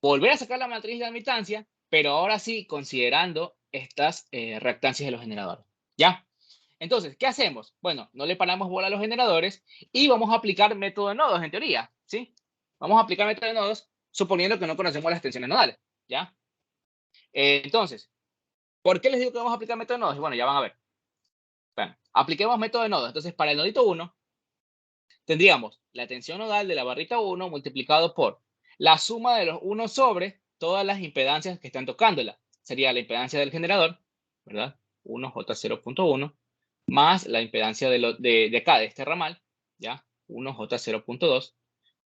Volver a sacar la matriz de admitancia, pero ahora sí considerando estas reactancias de los generadores. ¿Ya? Entonces, ¿qué hacemos? Bueno, no le paramos bola a los generadores y vamos a aplicar método de nodos, en teoría, ¿sí? Vamos a aplicar método de nodos suponiendo que no conocemos las tensiones nodales, ¿ya? Entonces, ¿por qué les digo que vamos a aplicar método de nodos? Bueno, ya van a ver. Bueno, apliquemos método de nodos. Entonces, para el nodito 1, tendríamos la tensión nodal de la barrita 1 multiplicado por la suma de los 1 sobre todas las impedancias que están tocándola. Sería la impedancia del generador, ¿verdad? 1J0.1 más la impedancia de acá, de este ramal, ¿ya? 1J0.2,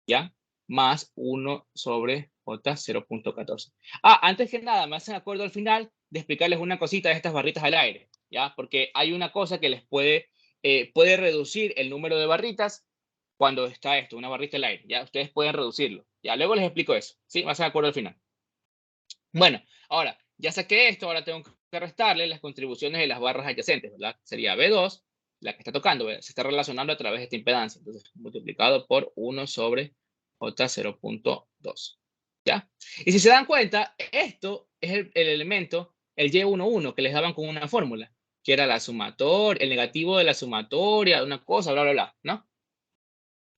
¿ya? Más 1 sobre J0.14. Antes que nada, me hacen acuerdo al final de explicarles una cosita de estas barritas al aire, ¿ya? Porque hay una cosa que les puede reducir el número de barritas cuando está esto, una barrita al aire, ¿ya? Ustedes pueden reducirlo, ¿ya? Luego les explico eso, ¿sí? Me hacen acuerdo al final. Bueno, ahora, ya saqué esto, ahora tengo que restarle las contribuciones de las barras adyacentes, ¿verdad? Sería B2, la que está tocando, ¿verdad? Se está relacionando a través de esta impedancia. Entonces, multiplicado por 1 sobre J0.2, ¿ya? Y si se dan cuenta, esto es el elemento, el Y11, que les daban con una fórmula, que era la sumatoria, el negativo de la sumatoria, una cosa, bla, bla, bla, ¿no?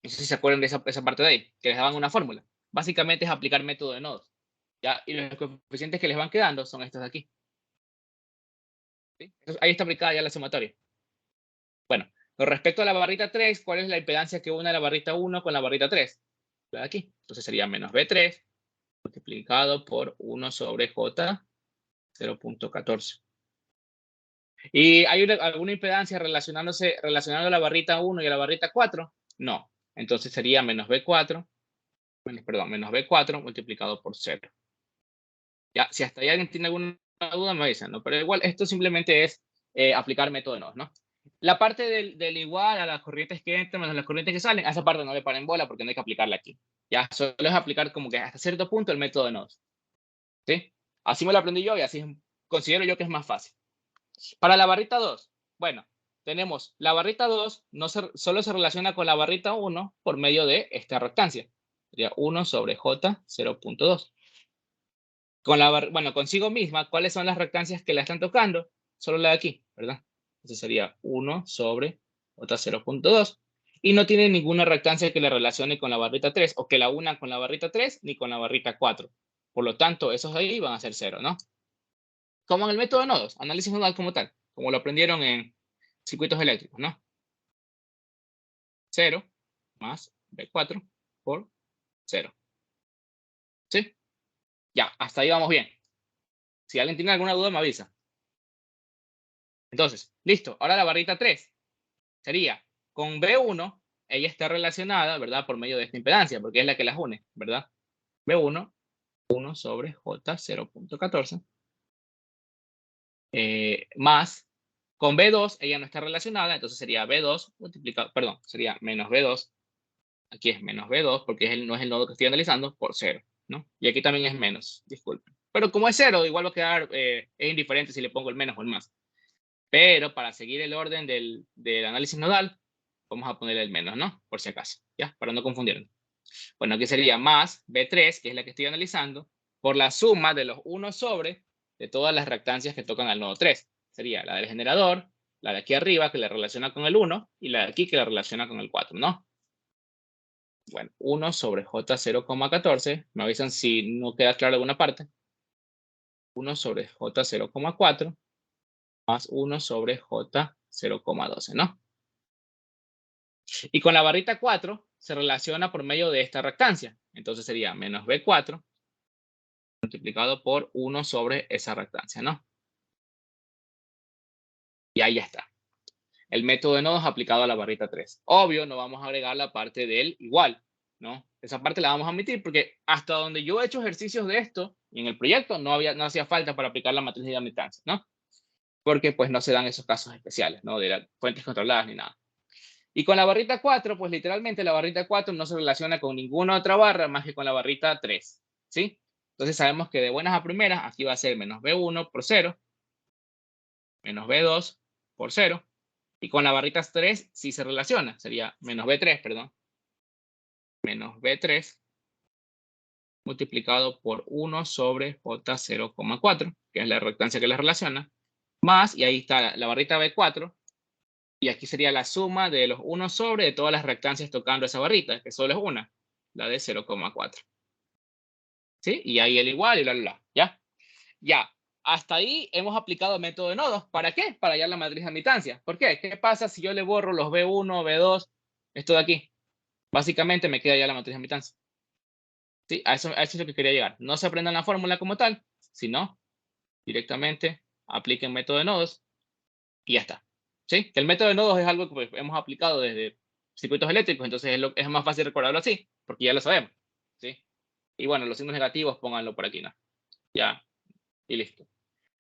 No sé si se acuerdan de esa parte de ahí, que les daban una fórmula. Básicamente es aplicar método de nodos. ¿Ya? Y los coeficientes que les van quedando son estos de aquí. ¿Sí? Entonces, ahí está aplicada ya la sumatoria. Bueno, con respecto a la barrita 3, ¿cuál es la impedancia que une la barrita 1 con la barrita 3? La de aquí. Entonces sería menos B3 multiplicado por 1 sobre J 0.14. ¿Y hay alguna impedancia relacionando la barrita 1 y a la barrita 4? No. Entonces sería menos B4 multiplicado por 0. Ya, si hasta ahí alguien tiene alguna duda, me avisan, ¿no? Pero igual, esto simplemente es aplicar método de nodos, ¿no? La parte del igual a las corrientes que entran menos las corrientes que salen, a esa parte no le paren bola porque no hay que aplicarla aquí. Ya, solo es aplicar como que hasta cierto punto el método de nodos. ¿Sí? Así me lo aprendí yo y así considero yo que es más fácil. Para la barrita 2, bueno, tenemos la barrita 2, solo se relaciona con la barrita 1 por medio de esta reactancia. Sería 1 sobre J 0.2. Bueno, consigo misma, ¿cuáles son las reactancias que la están tocando? Solo la de aquí, ¿verdad? Entonces sería 1 sobre J 0.2. Y no tiene ninguna reactancia que la relacione con la barrita 3, o que la una con la barrita 3, ni con la barrita 4. Por lo tanto, esos de ahí van a ser 0, ¿no? Como en el método de nodos, análisis nodal como tal, como lo aprendieron en circuitos eléctricos, ¿no? 0 más B4 por 0. ¿Sí? Ya, hasta ahí vamos bien. Si alguien tiene alguna duda, me avisa. Entonces, listo. Ahora la barrita 3 sería con B1, ella está relacionada, ¿verdad? Por medio de esta impedancia, porque es la que las une, ¿verdad? B1, 1 sobre J 0.14, más, con B2, ella no está relacionada, entonces sería B2 multiplicado, perdón, sería menos B2, aquí es menos B2, porque no es el nodo que estoy analizando, por 0, ¿no? Y aquí también es menos, disculpen. Pero como es 0, igual va a quedar, es indiferente si le pongo el menos o el más. Pero para seguir el orden del análisis nodal, vamos a poner el menos, ¿no? Por si acaso, ¿ya? Para no confundirnos. Bueno, aquí sería más B3, que es la que estoy analizando, por la suma de los 1 sobre de todas las reactancias que tocan al nodo 3. Sería la del generador, la de aquí arriba, que la relaciona con el 1, y la de aquí, que la relaciona con el 4, ¿no? Bueno, 1 sobre J 0,14. Me avisan si no queda claro alguna parte. 1 sobre J 0,4 más 1 sobre J 0,12, ¿no? Y con la barrita 4 se relaciona por medio de esta reactancia. Entonces sería menos B4 multiplicado por 1 sobre esa reactancia, ¿no? Y ahí ya está. El método de nodos aplicado a la barrita 3. Obvio, no vamos a agregar la parte del igual, ¿no? Esa parte la vamos a omitir porque hasta donde yo he hecho ejercicios de esto, y en el proyecto no hacía falta para aplicar la matriz de admitancia, ¿no? Porque pues no se dan esos casos especiales, ¿no? De las fuentes controladas ni nada. Y con la barrita 4, pues literalmente la barrita 4 no se relaciona con ninguna otra barra más que con la barrita 3, ¿sí? Entonces sabemos que de buenas a primeras, aquí va a ser menos B1 por 0, menos B2 por 0, y con la barrita 3 sí se relaciona, sería menos B3, perdón, menos B3 multiplicado por 1 sobre J 0,4, que es la reactancia que las relaciona, más, y ahí está la barrita B4, y aquí sería la suma de los 1 sobre de todas las reactancias tocando esa barrita, que solo es una, la de 0,4. ¿Sí? Y ahí el igual y bla. ¿Ya? Ya. Hasta ahí hemos aplicado el método de nodos. ¿Para qué? Para hallar la matriz de admitancia. ¿Por qué? ¿Qué pasa si yo le borro los B1, B2, esto de aquí? Básicamente me queda ya la matriz de admitancia. ¿Sí? A eso es lo que quería llegar. No se aprendan la fórmula como tal, sino directamente apliquen método de nodos y ya está. ¿Sí? Que el método de nodos es algo que pues, hemos aplicado desde circuitos eléctricos, entonces es más fácil recordarlo así, porque ya lo sabemos. ¿Sí? Y bueno, los signos negativos pónganlo por aquí, ¿no? Ya, y listo.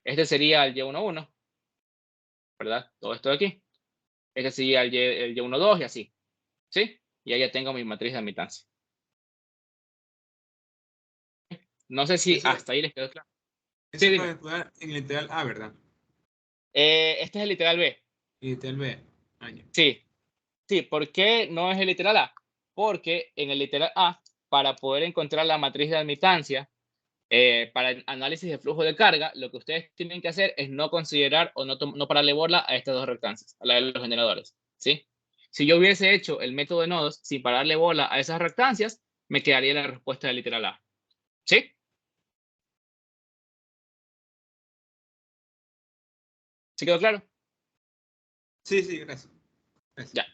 Este sería el Y11, ¿verdad? Todo esto de aquí. Este sería el Y12 y así. ¿Sí? Y ahí ya tengo mi matriz de admitancia. No sé si Eso, hasta ahí les quedó claro. Sí, eso dime. para jugar en el literal A, ¿verdad? Este es el literal B. Y literal B. Ah, ya. Sí. Sí, ¿por qué no es el literal A? Porque en el literal A, para poder encontrar la matriz de admitancia, para el análisis de flujo de carga, lo que ustedes tienen que hacer es no considerar o no pararle bola a estas dos reactancias, a la de los generadores, ¿sí? Si yo hubiese hecho el método de nodos sin pararle bola a esas reactancias, me quedaría la respuesta del literal A, ¿sí? ¿Sí quedó claro? Sí, sí, gracias. Gracias. Ya,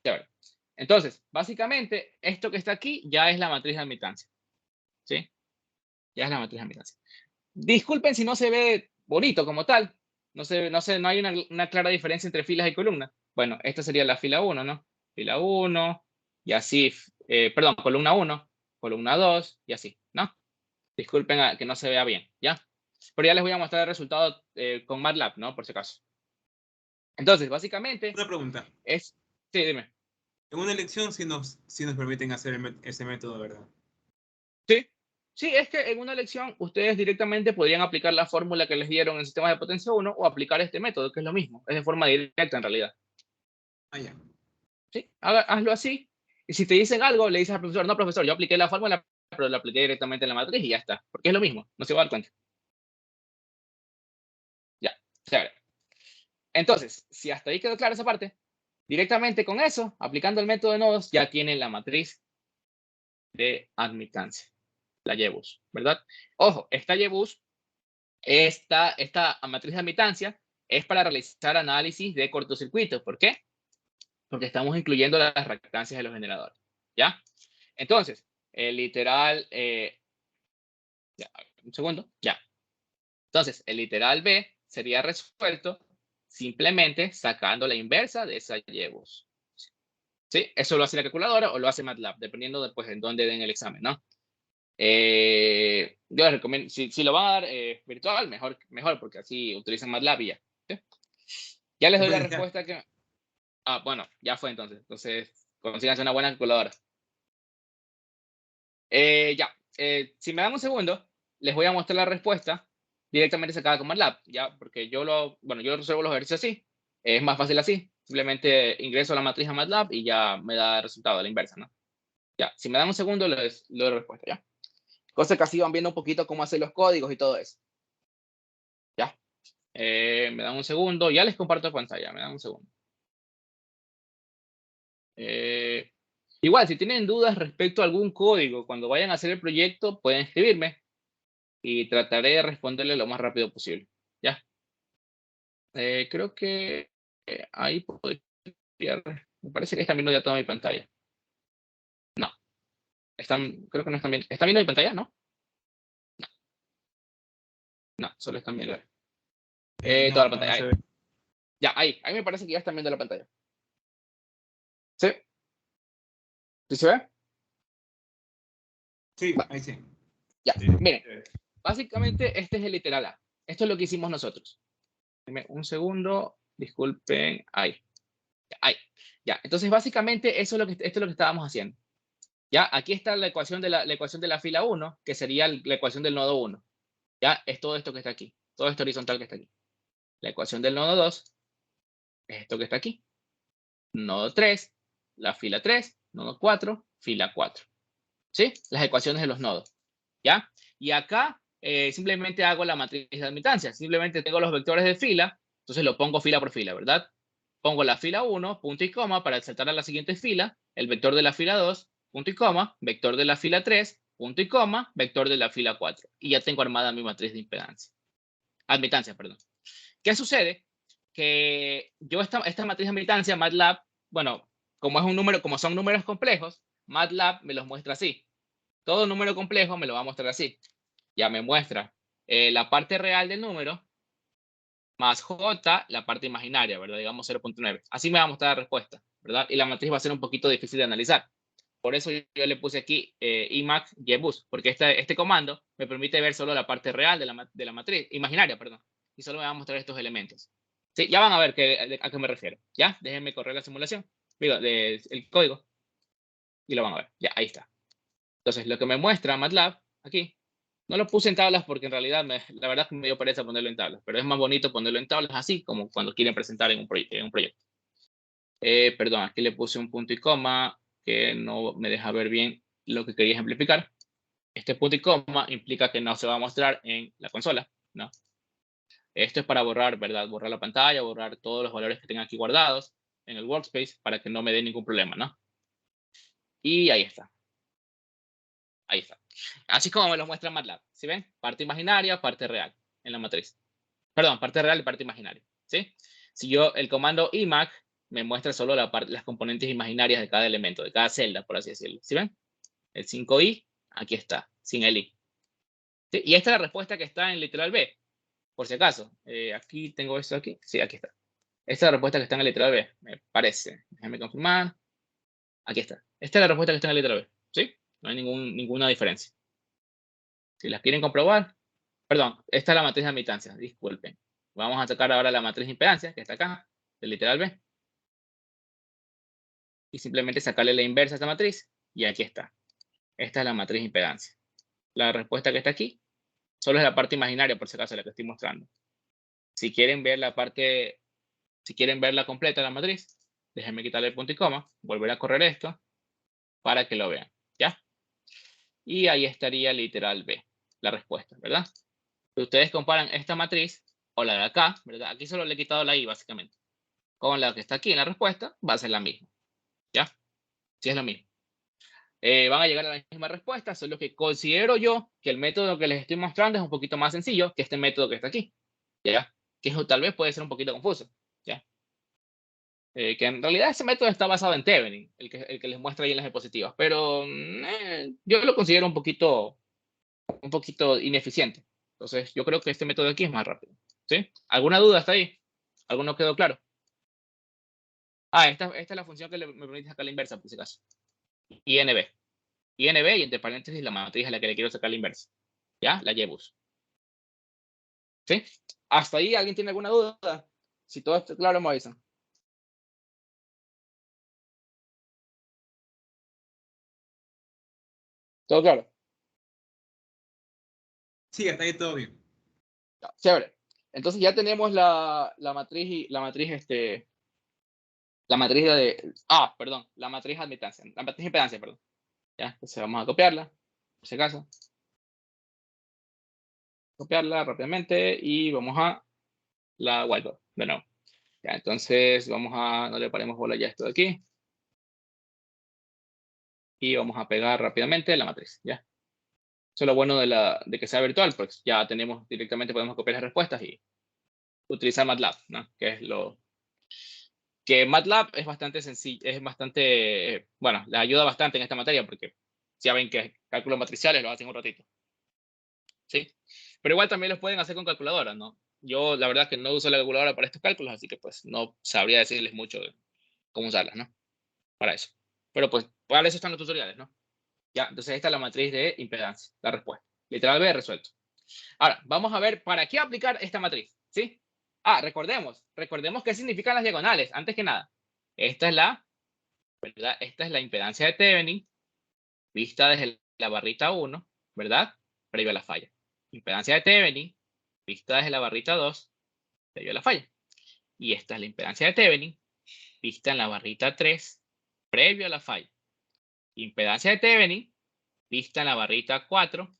chévere. Entonces, básicamente, esto que está aquí ya es la matriz de admitancia, ¿sí? Ya es la matriz de admitancia. Disculpen si no se ve bonito como tal. No hay una clara diferencia entre filas y columnas. Bueno, esta sería la fila 1, ¿no? Fila 1, y así, perdón, columna 1, columna 2, y así, ¿no? Disculpen que no se vea bien, ¿ya? Pero ya les voy a mostrar el resultado con MATLAB, ¿no? Por si acaso. Entonces, básicamente, Una pregunta. es... Sí, dime. En una elección si nos permiten hacer ese método, ¿verdad? Sí, sí, es que en una elección ustedes directamente podrían aplicar la fórmula que les dieron en sistemas de potencia 1 o aplicar este método, que es lo mismo, es de forma directa en realidad. Ah, ya. ¿Sí? Hazlo así. Y si te dicen algo, le dices al profesor, no, profesor, yo apliqué la fórmula, pero la apliqué directamente en la matriz y ya está. Porque es lo mismo, no se va a dar cuenta. Ya, chévere. Entonces, si hasta ahí quedó clara esa parte, directamente con eso, aplicando el método de nodos, ya tienen la matriz de admitancia. la YBUS, ¿verdad? Ojo, esta YBUS, esta matriz de admitancia es para realizar análisis de cortocircuitos. ¿Por qué? Porque estamos incluyendo las reactancias de los generadores, ¿ya? Entonces, el literal, ya, un segundo, ya. Entonces, el literal B sería resuelto simplemente sacando la inversa de esa YBUS. ¿Sí? Eso lo hace la calculadora o lo hace MATLAB, dependiendo de pues, en dónde den el examen, ¿no? Yo les recomiendo, si lo van a dar virtual, mejor, porque así utilizan MATLAB y ya. ¿Sí? Ya les doy la Entonces, ya. respuesta que... Ah, bueno, ya fue entonces. Entonces, consíganse una buena calculadora. Ya, si me dan un segundo, les voy a mostrar la respuesta directamente sacada con MATLAB, ya, porque yo lo resuelvo los ejercicios así. Es más fácil así. Simplemente ingreso la matriz a MATLAB y ya me da el resultado a la inversa, ¿no? Ya, si me dan un segundo, les doy la respuesta, ¿ya? Cosa que así van viendo un poquito cómo hacer los códigos y todo eso. Ya. Me dan un segundo. Ya les comparto pantalla. Me dan un segundo. Igual, si tienen dudas respecto a algún código, cuando vayan a hacer el proyecto, pueden escribirme y trataré de responderle lo más rápido posible. ¿Ya? Creo que ahí podría... Me parece que están viendo ya toda mi pantalla. No. Creo que no están viendo. ¿Están viendo mi pantalla? ¿No? No, solo están viendo toda la No, pantalla. no se Ahí. ve. Ya, ahí me parece que ya están viendo la pantalla. ¿Sí? ¿Sí se ve? Sí, Va, ahí sí. ya. Sí, Miren, se ve. básicamente este es el literal A. Esto es lo que hicimos nosotros. Denme un segundo. Disculpen. Ahí. Ahí. Ya. Entonces, básicamente, esto es lo que estábamos haciendo. Ya, aquí está la ecuación de la ecuación de la fila 1, que sería la ecuación del nodo 1. Ya, es todo esto que está aquí. Todo esto horizontal que está aquí. La ecuación del nodo 2 es esto que está aquí. Nodo 3, la fila 3, nodo 4, fila 4. ¿Sí? Las ecuaciones de los nodos. ¿Ya? Y acá simplemente hago la matriz de admitancia. Simplemente tengo los vectores de fila, entonces lo pongo fila por fila, ¿verdad? Pongo la fila 1, punto y coma, para saltar a la siguiente fila, el vector de la fila 2, punto y coma, vector de la fila 3, punto y coma, vector de la fila 4. Y ya tengo armada mi matriz de impedancia. Admitancia, perdón. ¿Qué sucede? Que yo esta matriz de admitancia, MATLAB, bueno, como son números complejos, MATLAB me los muestra así. Todo número complejo me lo va a mostrar así. Ya me muestra la parte real del número más j, la parte imaginaria, ¿verdad? Digamos 0.9. Así me va a mostrar la respuesta, ¿verdad? Y la matriz va a ser un poquito difícil de analizar. Por eso yo le puse aquí IMAX YBUS, porque este comando me permite ver solo la parte real de la matriz, imaginaria, perdón. Y solo me va a mostrar estos elementos. Sí, ya van a ver a qué me refiero. ¿Ya? Déjenme correr la simulación. Digo, el código. Y lo van a ver. Ya, ahí está. Entonces, lo que me muestra MATLAB, aquí, no lo puse en tablas porque en realidad, la verdad que me dio pereza ponerlo en tablas, pero es más bonito ponerlo en tablas así, como cuando quieren presentar en un proyecto. Perdón, aquí le puse un punto y coma que no me deja ver bien lo que quería ejemplificar. Este punto y coma implica que no se va a mostrar en la consola, ¿no? Esto es para borrar, ¿verdad? Borrar la pantalla, borrar todos los valores que tenga aquí guardados en el workspace para que no me dé ningún problema, ¿no? Y ahí está. Ahí está. Así como me lo muestra MATLAB. ¿Sí ven? Parte imaginaria, parte real en la matriz. Perdón, parte real y parte imaginaria. ¿Sí? Si yo el comando IMAG me muestra solo las componentes imaginarias de cada elemento, de cada celda, por así decirlo. ¿Sí ven? El 5i, aquí está, sin el i. ¿Sí? Y esta es la respuesta que está en literal B, por si acaso. Aquí tengo esto aquí. Sí, aquí está. Esta es la respuesta que está en el literal B, me parece. Déjame confirmar. Aquí está. Esta es la respuesta que está en el literal B. ¿Sí? No hay ninguna diferencia. Si las quieren comprobar, perdón, esta es la matriz de admitancia, disculpen. Vamos a sacar ahora la matriz de impedancia, que está acá, del literal B. Y simplemente sacarle la inversa a esta matriz, y aquí está. Esta es la matriz de impedancia. La respuesta que está aquí, solo es la parte imaginaria, por si acaso, la que estoy mostrando. Si quieren ver si quieren ver la completa, la matriz, déjenme quitarle el punto y coma, volver a correr esto, para que lo vean, ¿ya? Y ahí estaría literal B, la respuesta, ¿verdad? Si ustedes comparan esta matriz, o la de acá, ¿verdad? Aquí solo le he quitado la I, básicamente. Con la que está aquí en la respuesta, va a ser la misma. ¿Ya? Sí, es lo mismo. van a llegar a la misma respuesta, solo que considero yo que el método que les estoy mostrando es un poquito más sencillo que este método que está aquí, ¿ya? Que eso tal vez puede ser un poquito confuso, ¿ya? Que en realidad ese método está basado en Thevenin, el que les muestra ahí en las diapositivas, pero yo lo considero un poquito ineficiente. Entonces, yo creo que este método de aquí es más rápido, ¿sí? ¿Alguna duda hasta ahí? ¿Alguno quedó claro? Esta es la función que me permite sacar la inversa, por si acaso. INB. INB y entre paréntesis la matriz a la que le quiero sacar la inversa. ¿Ya? La Yebus. ¿Sí? ¿Hasta ahí alguien tiene alguna duda? Si todo está claro, me avisan. ¿Todo claro? Sí, hasta ahí todo bien. Ya, chévere. Entonces ya tenemos la matriz perdón, la matriz admitancia, la matriz impedancia, perdón. Ya, entonces vamos a copiarla, por si acaso. Copiarla rápidamente y vamos a la whiteboard de nuevo. Ya, entonces no le paremos bola ya esto de aquí. Y vamos a pegar rápidamente la matriz, ya. Eso es lo bueno de que sea virtual, pues ya tenemos directamente, podemos copiar las respuestas y utilizar MATLAB, ¿no? Que MATLAB es bastante sencillo, bueno, le ayuda bastante en esta materia porque ya ven que cálculos matriciales lo hacen un ratito. ¿Sí? Pero igual también los pueden hacer con calculadora, ¿no? Yo la verdad que no uso la calculadora para estos cálculos, así que pues no sabría decirles mucho de cómo usarlas, ¿no? Para eso. Pero pues para eso están los tutoriales, ¿no? Ya, entonces esta es la matriz de impedancia, la respuesta. Literal B resuelto. Ahora, vamos a ver para qué aplicar esta matriz, ¿sí? Recordemos qué significan las diagonales, antes que nada. Esta es ¿verdad? Esta es la impedancia de Thevenin, vista desde la barrita 1, ¿verdad? Previo a la falla. Impedancia de Thevenin, vista desde la barrita 2, previo a la falla. Y esta es la impedancia de Thevenin, vista en la barrita 3, previo a la falla. Impedancia de Thevenin, vista en la barrita 4,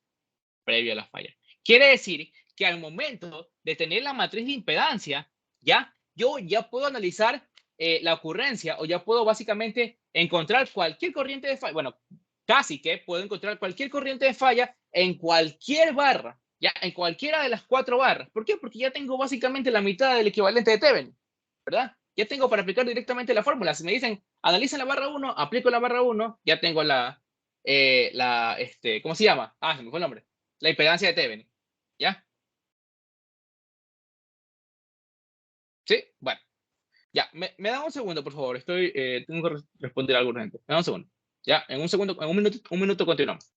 previo a la falla. Quiere decir que al momento de tener la matriz de impedancia, yo ya puedo analizar la ocurrencia o ya puedo básicamente encontrar cualquier corriente de falla. Bueno, casi que puedo encontrar cualquier corriente de falla en cualquier barra, ya en cualquiera de las 4 barras. ¿Por qué? Porque ya tengo básicamente la mitad del equivalente de Thevenin, ¿verdad? Ya tengo para aplicar directamente la fórmula. Si me dicen, analicen la barra 1, aplico la barra 1, ya tengo ¿cómo se llama? Se me fue el nombre. La impedancia de Thevenin, ¿ya? ¿Sí? Bueno, ya. Me da un segundo, por favor. Tengo que responder algo urgente. Me da un segundo. Ya, en un segundo, en un minuto continuamos.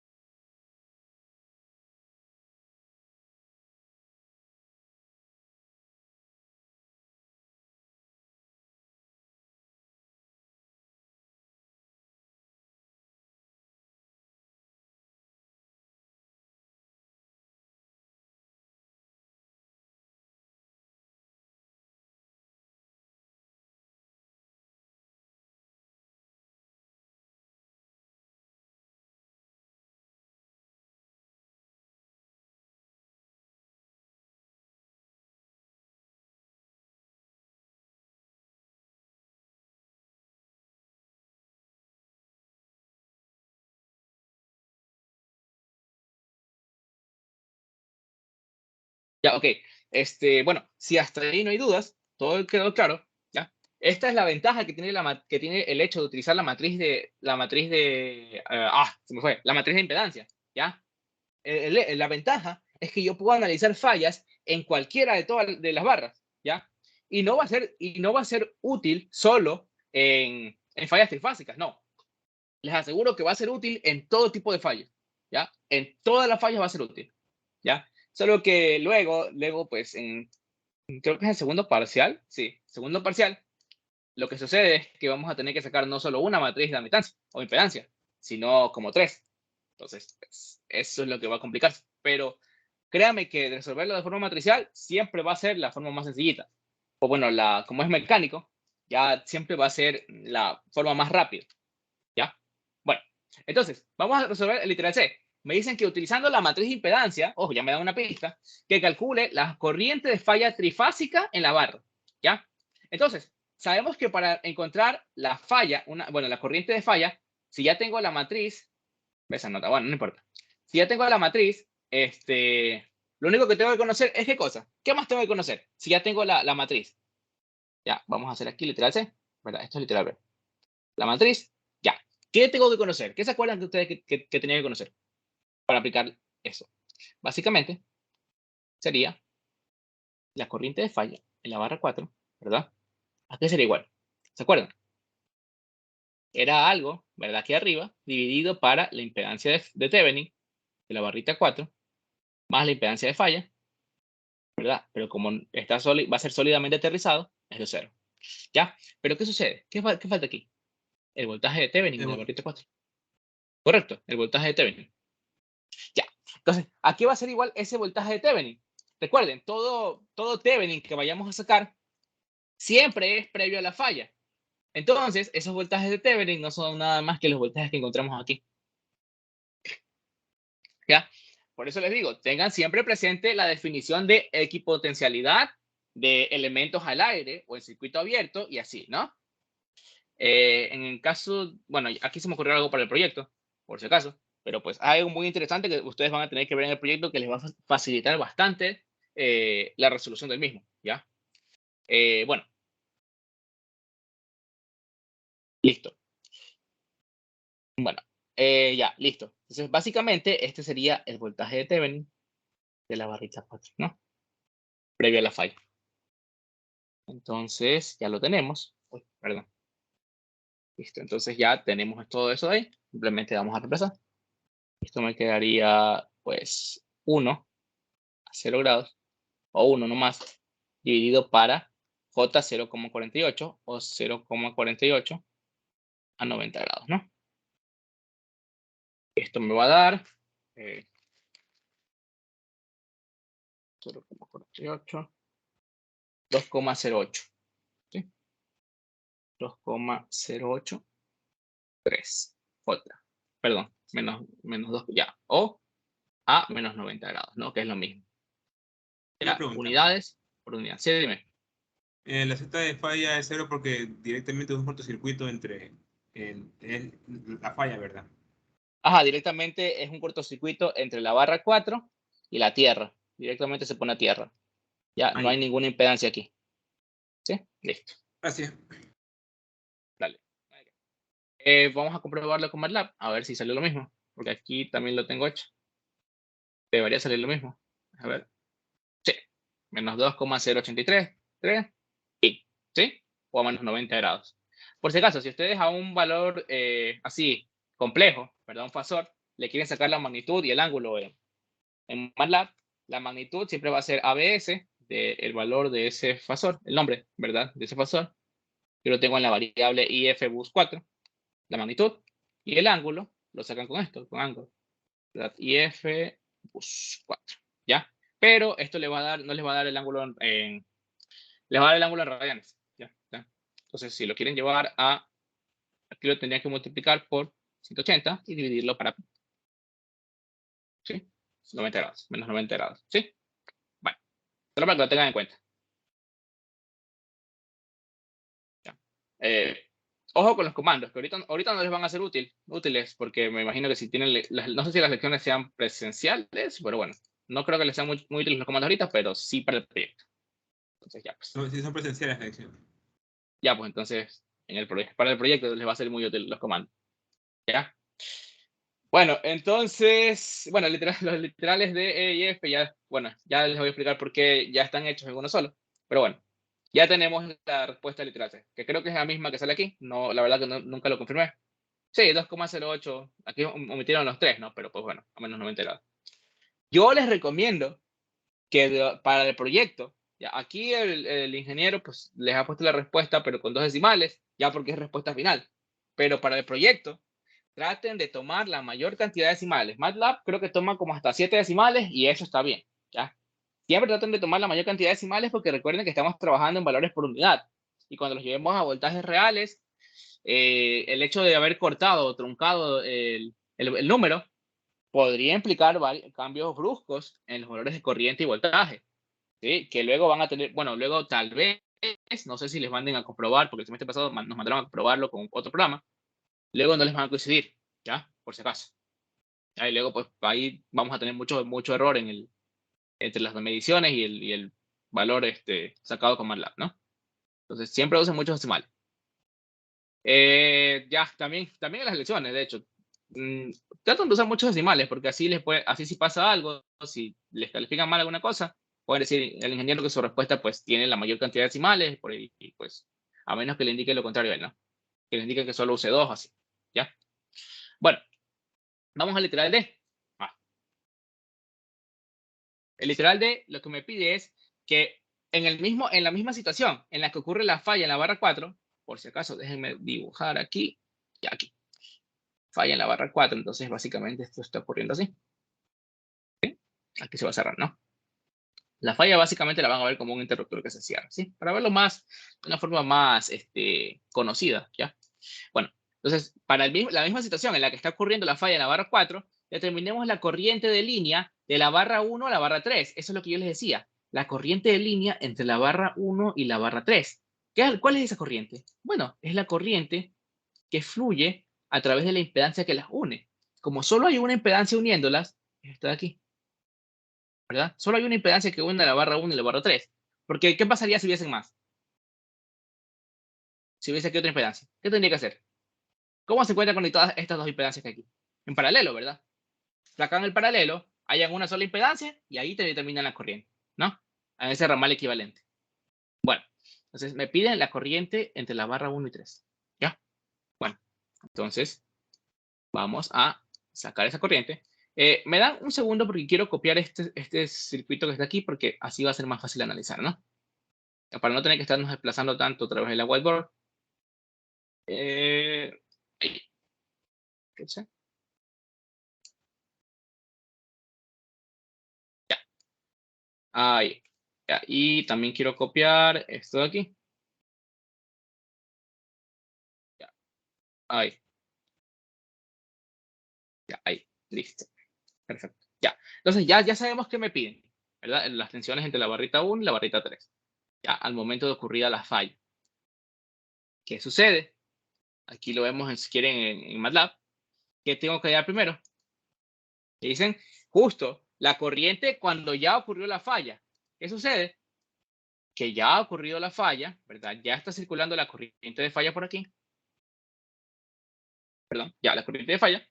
Ya, ok. Bueno, si hasta ahí no hay dudas, todo quedó claro, ¿ya? Esta es la ventaja que tiene el hecho de utilizar la matriz se me fue, la matriz de impedancia, ¿ya? La ventaja es que yo puedo analizar fallas en cualquiera de todas de las barras, ¿ya? Y no va a ser útil solo en fallas trifásicas, no. Les aseguro que va a ser útil en todo tipo de fallas, ¿ya? En todas las fallas va a ser útil, ¿ya? Solo que luego pues, creo que es el segundo parcial, sí, segundo parcial, lo que sucede es que vamos a tener que sacar no solo una matriz de admitancia o impedancia, sino como 3. Entonces, pues, eso es lo que va a complicarse. Pero créame que resolverlo de forma matricial siempre va a ser la forma más sencillita. O bueno, como es mecánico, ya siempre va a ser la forma más rápida. ¿Ya? Bueno, entonces, vamos a resolver el literal C. Me dicen que utilizando la matriz de impedancia, ojo, ya me dan una pista, que calcule la corriente de falla trifásica en la barra. ¿Ya? Entonces, sabemos que para encontrar la falla, la corriente de falla, si ya tengo la matriz Esa nota, bueno, no importa. Si ya tengo la matriz, lo único que tengo que conocer es qué cosa. ¿Qué más tengo que conocer? Si ya tengo la matriz. Ya, vamos a hacer aquí literal C, ¿verdad? Esto es literal B. La matriz, ya. ¿Qué tengo que conocer? ¿Qué se acuerdan de ustedes que tenían que conocer para aplicar eso? Básicamente, sería la corriente de falla en la barra 4, ¿verdad? ¿A qué sería igual? ¿Se acuerdan? Era algo, ¿verdad? Aquí arriba, dividido para la impedancia de Thevenin, de la barrita 4, más la impedancia de falla, ¿verdad? Pero como está va a ser sólidamente aterrizado, es de 0. ¿Ya? Pero ¿qué sucede? ¿Qué falta aquí? El voltaje de Thevenin de la barrita 4. Correcto, el voltaje de Thevenin. Ya. Entonces, aquí va a ser igual ese voltaje de Thevenin. Recuerden, todo Thevenin que vayamos a sacar siempre es previo a la falla. Entonces, esos voltajes de Thevenin no son nada más que los voltajes que encontramos aquí. ¿Ya? Por eso les digo, tengan siempre presente la definición de equipotencialidad de elementos al aire o en circuito abierto y así, ¿no? En el caso, bueno, aquí se me ocurrió algo para el proyecto, por si acaso, pero pues hay algo muy interesante que ustedes van a tener que ver en el proyecto que les va a facilitar bastante la resolución del mismo, ¿ya? Bueno, listo. Bueno, ya, listo. Entonces, básicamente, este sería el voltaje de Thevenin de la barrita 4, ¿no? Previo a la falla. Entonces, ya lo tenemos. Uy, perdón. Listo, entonces ya tenemos todo eso ahí. Simplemente vamos a reemplazar. Esto me quedaría, pues, 1 a 0 grados, o 1 nomás, dividido para J 0,48 o 0,48 a 90 grados, ¿no? Esto me va a dar 0,48, 2,08, ¿sí? 2,083 J, perdón, menos 2, ya, o a menos 90 grados, ¿no? Que es lo mismo. Una Ya, pregunta. unidades por unidad. Sí, dime. La Z de falla es 0 porque directamente es un cortocircuito entre la falla, ¿verdad? Ajá, directamente es un cortocircuito entre la barra 4 y la tierra. Directamente se pone a tierra. Ya, no hay Ahí. ninguna impedancia aquí. ¿Sí? Listo. Gracias. Dale. Vamos a comprobarlo con MATLAB, a ver si salió lo mismo. Porque aquí también lo tengo hecho. Debería salir lo mismo. A ver. Sí. Menos 2,083. 3. Y. ¿Sí? O a menos 90 grados. Por si acaso, si ustedes a un valor así complejo, ¿verdad? Un fasor, le quieren sacar la magnitud y el ángulo en MATLAB, la magnitud siempre va a ser ABS del valor de ese fasor, el nombre, ¿verdad? De ese fasor. Yo lo tengo en la variable IFBUS4, la magnitud, y el ángulo lo sacan con esto, con ángulo, ¿verdad? IFBUS4, ¿ya? Pero esto le va a dar, no les va a dar el ángulo les va a dar el ángulo en radianes, ¿ya? ¿Ya? Entonces, si lo quieren llevar a, aquí lo tendría que multiplicar por 180 y dividirlo para, ¿sí? 90 grados, menos 90 grados, ¿sí? Bueno, solo para que lo tengan en cuenta. ¿Ya? Ojo con los comandos, que ahorita no les van a ser útiles, porque me imagino que si tienen, no sé si las lecciones sean presenciales, pero bueno, no creo que les sean muy útiles los comandos ahorita, pero sí para el proyecto. Entonces ya, pues. No, sí, son presenciales la lección. Ya, pues entonces, para el proyecto les va a ser muy útil los comandos. ¿Ya? Bueno, entonces, bueno, los literales de E y F ya, bueno, ya les voy a explicar por qué ya están hechos en uno solo. Pero bueno, ya tenemos la respuesta literal C, que creo que es la misma que sale aquí. No, la verdad que nunca lo confirmé. Sí, 2,08. Aquí omitieron los 3, ¿no? Pero pues bueno, a menos 90 grados. Yo les recomiendo que para el proyecto, ya, aquí el ingeniero pues les ha puesto la respuesta, pero con 2 decimales, ya porque es respuesta final. Pero para el proyecto, traten de tomar la mayor cantidad de decimales. MATLAB creo que toma como hasta 7 decimales y eso está bien, ¿ya? Siempre traten de tomar la mayor cantidad de decimales porque recuerden que estamos trabajando en valores por unidad. Y cuando los llevemos a voltajes reales, el hecho de haber cortado o truncado el número podría implicar cambios bruscos en los valores de corriente y voltaje, ¿sí? Que luego van a tener, bueno, luego tal vez, no sé si les manden a comprobar, porque el semestre pasado nos mandaron a comprobarlo con otro programa, luego no les van a coincidir, ¿ya? Por si acaso. Y luego, pues ahí vamos a tener mucho error entre las mediciones y el valor sacado con MATLAB, ¿no? Entonces, siempre usen muchos decimales. Ya, también en las lecciones, de hecho. Tratan de usar muchos decimales, porque así si pasa algo, si les califican mal alguna cosa, pueden decir el ingeniero que su respuesta pues tiene la mayor cantidad de decimales, por ahí, y pues, a menos que le indique lo contrario a él, ¿no? Que le indique que solo use 2, así, ¿ya? Bueno, vamos al literal D. El literal D lo que me pide es que en la misma situación en la que ocurre la falla en la barra 4, por si acaso, déjenme dibujar aquí, y aquí, falla en la barra 4, entonces básicamente esto está ocurriendo así. ¿Sí? Aquí se va a cerrar, ¿no? La falla básicamente la van a ver como un interruptor que se cierra, ¿sí? Para verlo más, de una forma más conocida, ¿ya? Bueno, entonces, para la misma situación en la que está ocurriendo la falla en la barra 4, determinemos la corriente de línea de la barra 1 a la barra 3. Eso es lo que yo les decía, la corriente de línea entre la barra 1 y la barra 3. ¿Cuál es esa corriente? Bueno, es la corriente que fluye a través de la impedancia que las une. Como solo hay una impedancia uniéndolas, esta de aquí, ¿verdad? Solo hay una impedancia que une la barra 1 y la barra 3. Porque, ¿qué pasaría si hubiesen más? Si hubiese aquí otra impedancia. ¿Qué tendría que hacer? ¿Cómo se encuentran conectadas estas dos impedancias que hay aquí? En paralelo, ¿verdad? Sacan el paralelo, hayan una sola impedancia y ahí te determinan la corriente, ¿no? A ese ramal equivalente. Bueno, entonces me piden la corriente entre la barra 1 y 3. ¿Ya? Bueno, entonces vamos a sacar esa corriente. Me dan un segundo porque quiero copiar este circuito que está aquí porque así va a ser más fácil de analizar, ¿no? Para no tener que estarnos desplazando tanto a través de la whiteboard. Ahí. ¿Qué sé? Ya. Ahí. Ya. Y también quiero copiar esto de aquí. Ya. Ahí. Ya. Ahí. Listo. Perfecto. Ya. Entonces ya sabemos qué me piden, ¿verdad? Las tensiones entre la barrita 1 y la barrita 3. Ya, al momento de ocurrida la falla. ¿Qué sucede? Aquí lo vemos, si quieren, en MATLAB. ¿Qué tengo que hallar primero? Y dicen, justo, la corriente cuando ya ocurrió la falla. ¿Qué sucede? Que ya ha ocurrido la falla, ¿verdad? Ya está circulando la corriente de falla por aquí. Perdón, ya la corriente de falla.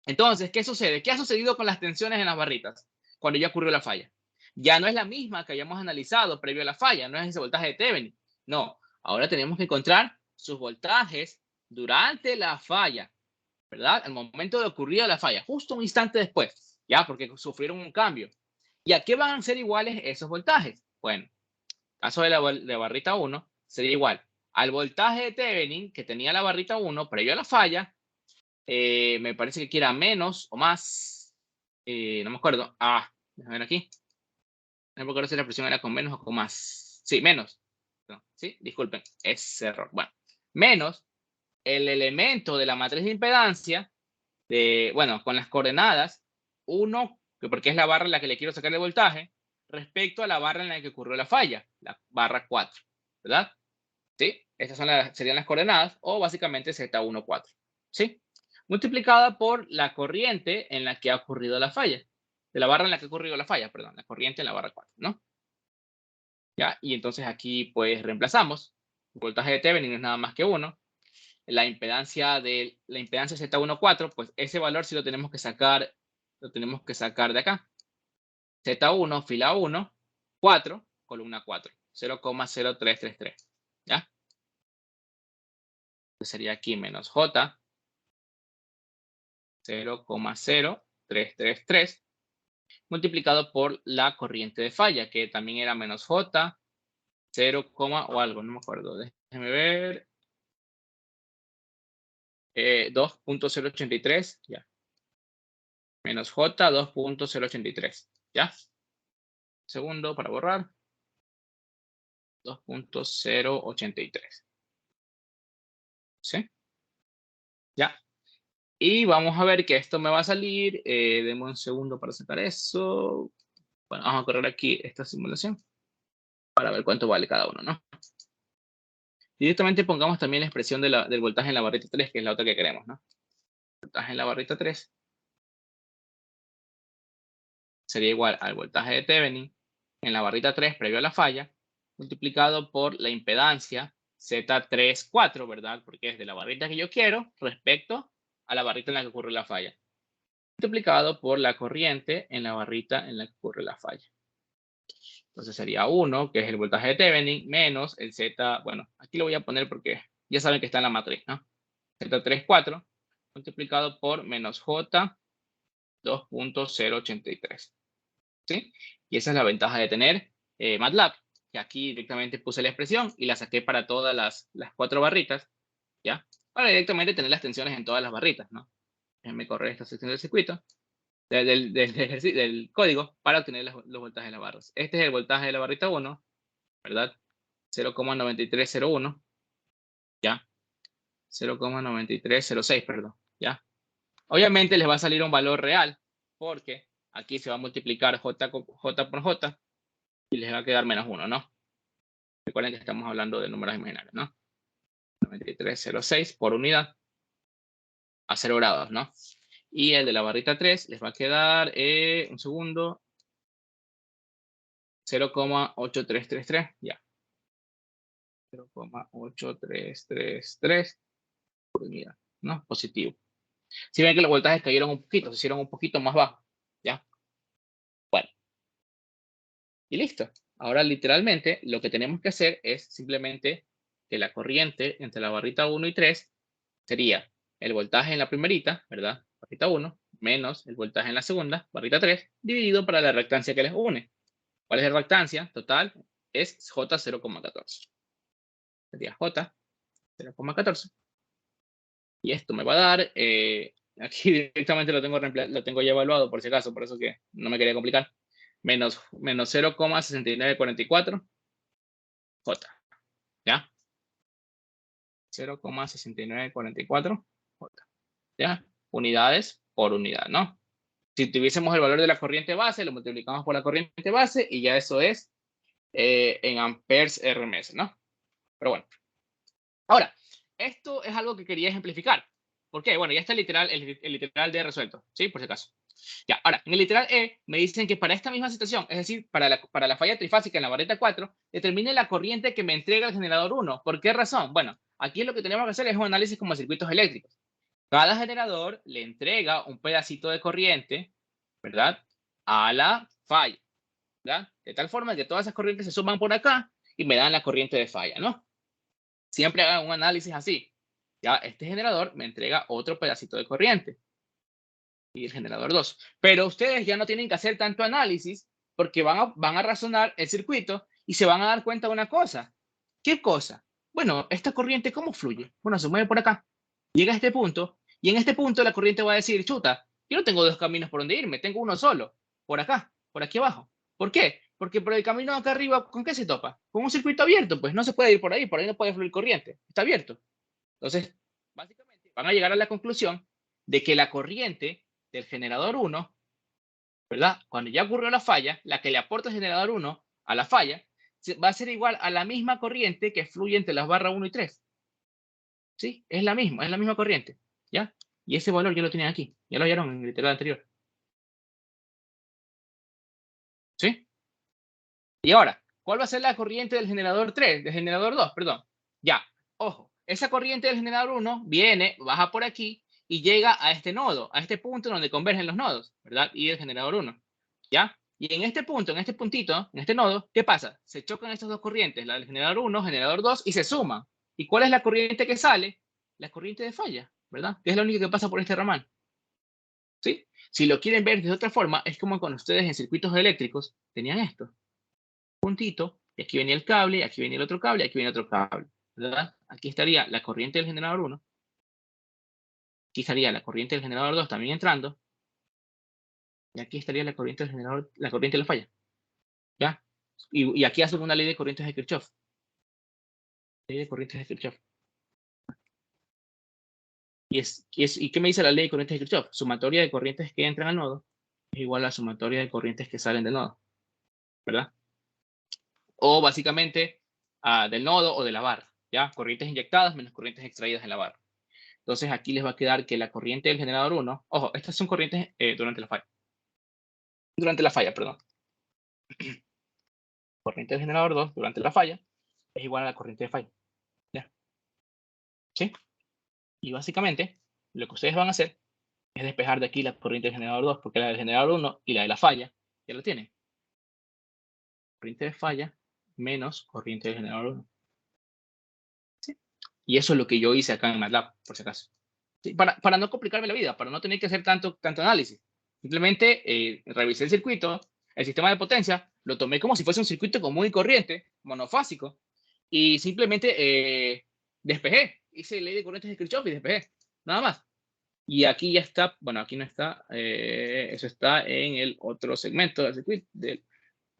Entonces, ¿qué sucede? ¿Qué ha sucedido con las tensiones en las barritas cuando ya ocurrió la falla? Ya no es la misma que hayamos analizado previo a la falla, no es ese voltaje de Thevenin. No, ahora tenemos que encontrar sus voltajes durante la falla, ¿verdad? Al momento de ocurrir la falla, justo un instante después, ya, porque sufrieron un cambio. ¿Y a qué van a ser iguales esos voltajes? Bueno, caso de la barrita 1, sería igual al voltaje de Thevenin que tenía la barrita 1 previo a la falla. Me parece que aquí era menos o más. No me acuerdo. Déjame ver aquí. No me acuerdo si la presión era con menos o con más. Sí, menos. No, sí, disculpen, es error. Bueno, menos el elemento de la matriz de impedancia, bueno, con las coordenadas 1, porque es la barra en la que le quiero sacar el voltaje, respecto a la barra en la que ocurrió la falla, la barra 4, ¿verdad? ¿Sí? Estas serían las coordenadas, o básicamente Z1, 4, ¿sí? Multiplicada por la corriente en la que ha ocurrido la falla, de la barra en la que ha ocurrido la falla, perdón, la corriente en la barra 4, ¿no? ¿Ya? Y entonces aquí pues reemplazamos, el voltaje de Thevenin es nada más que 1, la impedancia Z1, 4, pues ese valor sí lo tenemos que sacar de acá. Z1, fila 1, 4, columna 4, 0,0333, ¿ya? Sería aquí menos J, 0,0333, multiplicado por la corriente de falla, que también era menos J, 0, o algo, no me acuerdo. Déjenme ver. 2.083, ya. Menos J, 2.083, ¿ya? Segundo para borrar. 2.083. ¿Sí? Ya. Y vamos a ver que esto me va a salir. Deme un segundo para sacar eso. Bueno, vamos a correr aquí esta simulación para ver cuánto vale cada uno, ¿no? Directamente pongamos también la expresión del voltaje en la barrita 3, que es la otra que queremos, ¿no? Voltaje en la barrita 3. sería igual al voltaje de Thevenin en la barrita 3 previo a la falla, multiplicado por la impedancia Z34, ¿verdad? Porque es de la barrita que yo quiero respecto a la barrita en la que ocurre la falla, multiplicado por la corriente en la barrita en la que ocurre la falla. Entonces sería 1, que es el voltaje de Thevenin, menos el Z, bueno, aquí lo voy a poner porque ya saben que está en la matriz, ¿no? Z34 multiplicado por menos J 2.083. ¿Sí? Y esa es la ventaja de tener MATLAB, que aquí directamente puse la expresión y la saqué para todas las 4 barritas, ¿ya? Para directamente tener las tensiones en todas las barritas, ¿no? Déjenme correr esta sección del circuito, del código, para obtener los voltajes de las barras. Este es el voltaje de la barrita 1, ¿verdad? 0,9301, ¿ya? 0,9306, perdón, ¿ya? Obviamente les va a salir un valor real, porque aquí se va a multiplicar J por J y les va a quedar menos 1, ¿no? Recuerden que estamos hablando de números imaginarios, ¿no? 9306 por unidad a 0 grados, ¿no? Y el de la barrita 3 les va a quedar, un segundo, 0,8333, ya. 0,8333 por unidad, ¿no? Positivo. Si ven que los voltajes cayeron un poquito, se hicieron un poquito más bajos, ¿ya? Bueno. Y listo. Ahora, literalmente, lo que tenemos que hacer es simplemente que la corriente entre la barrita 1 y 3 sería el voltaje en la primerita, ¿verdad? Barrita 1, menos el voltaje en la segunda, barrita 3, dividido para la reactancia que les une. ¿Cuál es la reactancia total? Es J 0,14. Sería J 0,14. Y esto me va a dar, aquí directamente lo tengo ya evaluado por si acaso, por eso que no me quería complicar. Menos 0,6944 J. ¿Ya? 0,6944 J. ¿Ya? Unidades por unidad, ¿no? Si tuviésemos el valor de la corriente base, lo multiplicamos por la corriente base y ya eso es en amperes RMS, ¿no? Pero bueno. Ahora, esto es algo que quería ejemplificar. ¿Por qué? Bueno, ya está el literal D resuelto, ¿sí? Por si acaso. Ya, ahora, en el literal E me dicen que para esta misma situación, es decir, para la falla trifásica en la barreta 4, determine la corriente que me entrega el generador 1. ¿Por qué razón? Bueno, aquí lo que tenemos que hacer es un análisis como circuitos eléctricos. Cada generador le entrega un pedacito de corriente, ¿verdad? A la falla, ¿verdad? De tal forma que todas esas corrientes se suman por acá y me dan la corriente de falla, ¿no? Siempre hagan un análisis así. Ya, este generador me entrega otro pedacito de corriente. Y el generador 2. Pero ustedes ya no tienen que hacer tanto análisis porque van a razonar el circuito y se van a dar cuenta de una cosa. ¿Qué cosa? Bueno, esta corriente, ¿cómo fluye? Bueno, se mueve por acá. Llega a este punto y en este punto la corriente va a decir, chuta, yo no tengo dos caminos por donde irme, tengo uno solo. Por acá, por aquí abajo. ¿Por qué? Porque por el camino acá arriba, ¿con qué se topa? Con un circuito abierto, pues no se puede ir por ahí no puede fluir corriente, está abierto. Entonces, básicamente van a llegar a la conclusión de que la corriente del generador 1, ¿verdad? Cuando ya ocurrió la falla, la que le aporta el generador 1 a la falla, va a ser igual a la misma corriente que fluye entre las barras 1 y 3. ¿Sí? Es la misma corriente, ¿ya? Y ese valor ya lo tienen aquí, ya lo hallaron en el literal anterior. ¿Sí? Y ahora, ¿cuál va a ser la corriente del generador 3, del generador 2, perdón? Ya, ojo, esa corriente del generador 1 viene, baja por aquí y llega a este nodo, a este punto donde convergen los nodos, ¿verdad? Y el generador 1, ¿ya? Y en este punto, en este puntito, en este nodo, ¿qué pasa? Se chocan estas dos corrientes, la del generador 1, generador 2, y se suman. ¿Y cuál es la corriente que sale? La corriente de falla, ¿verdad? Que es la única que pasa por este ramal. ¿Sí? Si lo quieren ver de otra forma, es como cuando ustedes en circuitos eléctricos tenían esto. Puntito, y aquí venía el cable, aquí venía el otro cable, aquí viene otro cable, ¿verdad? Aquí estaría la corriente del generador 1, aquí estaría la corriente del generador 2 también entrando, y aquí estaría la corriente del generador, la corriente de la falla, ¿ya? Y aquí hacen una ley de corrientes de Kirchhoff. Ley de corrientes de Kirchhoff. ¿Y qué me dice la ley de corrientes de Kirchhoff? Sumatoria de corrientes que entran al nodo es igual a la sumatoria de corrientes que salen del nodo, ¿verdad? O básicamente del nodo o de la barra, ¿ya? Corrientes inyectadas menos corrientes extraídas en la barra. Entonces aquí les va a quedar que la corriente del generador 1, ojo, estas son corrientes durante la falla. durante la falla, perdón. Corriente del generador 2 durante la falla es igual a la corriente de falla. ¿Ya? ¿Sí? Y básicamente, lo que ustedes van a hacer es despejar de aquí la corriente del generador 2, porque la del generador 1 y la de la falla ya lo tienen. Corriente de falla menos corriente del generador 1. ¿Sí? Y eso es lo que yo hice acá en MATLAB, por si acaso. ¿Sí? Para no complicarme la vida, para no tener que hacer tanto análisis. Simplemente revisé el circuito, el sistema de potencia, lo tomé como si fuese un circuito común y corriente, monofásico, y simplemente despejé. Hice ley de corrientes de Kirchhoff y despejé. Nada más. Y aquí ya está, bueno, aquí no está, eso está en el otro segmento del circuito.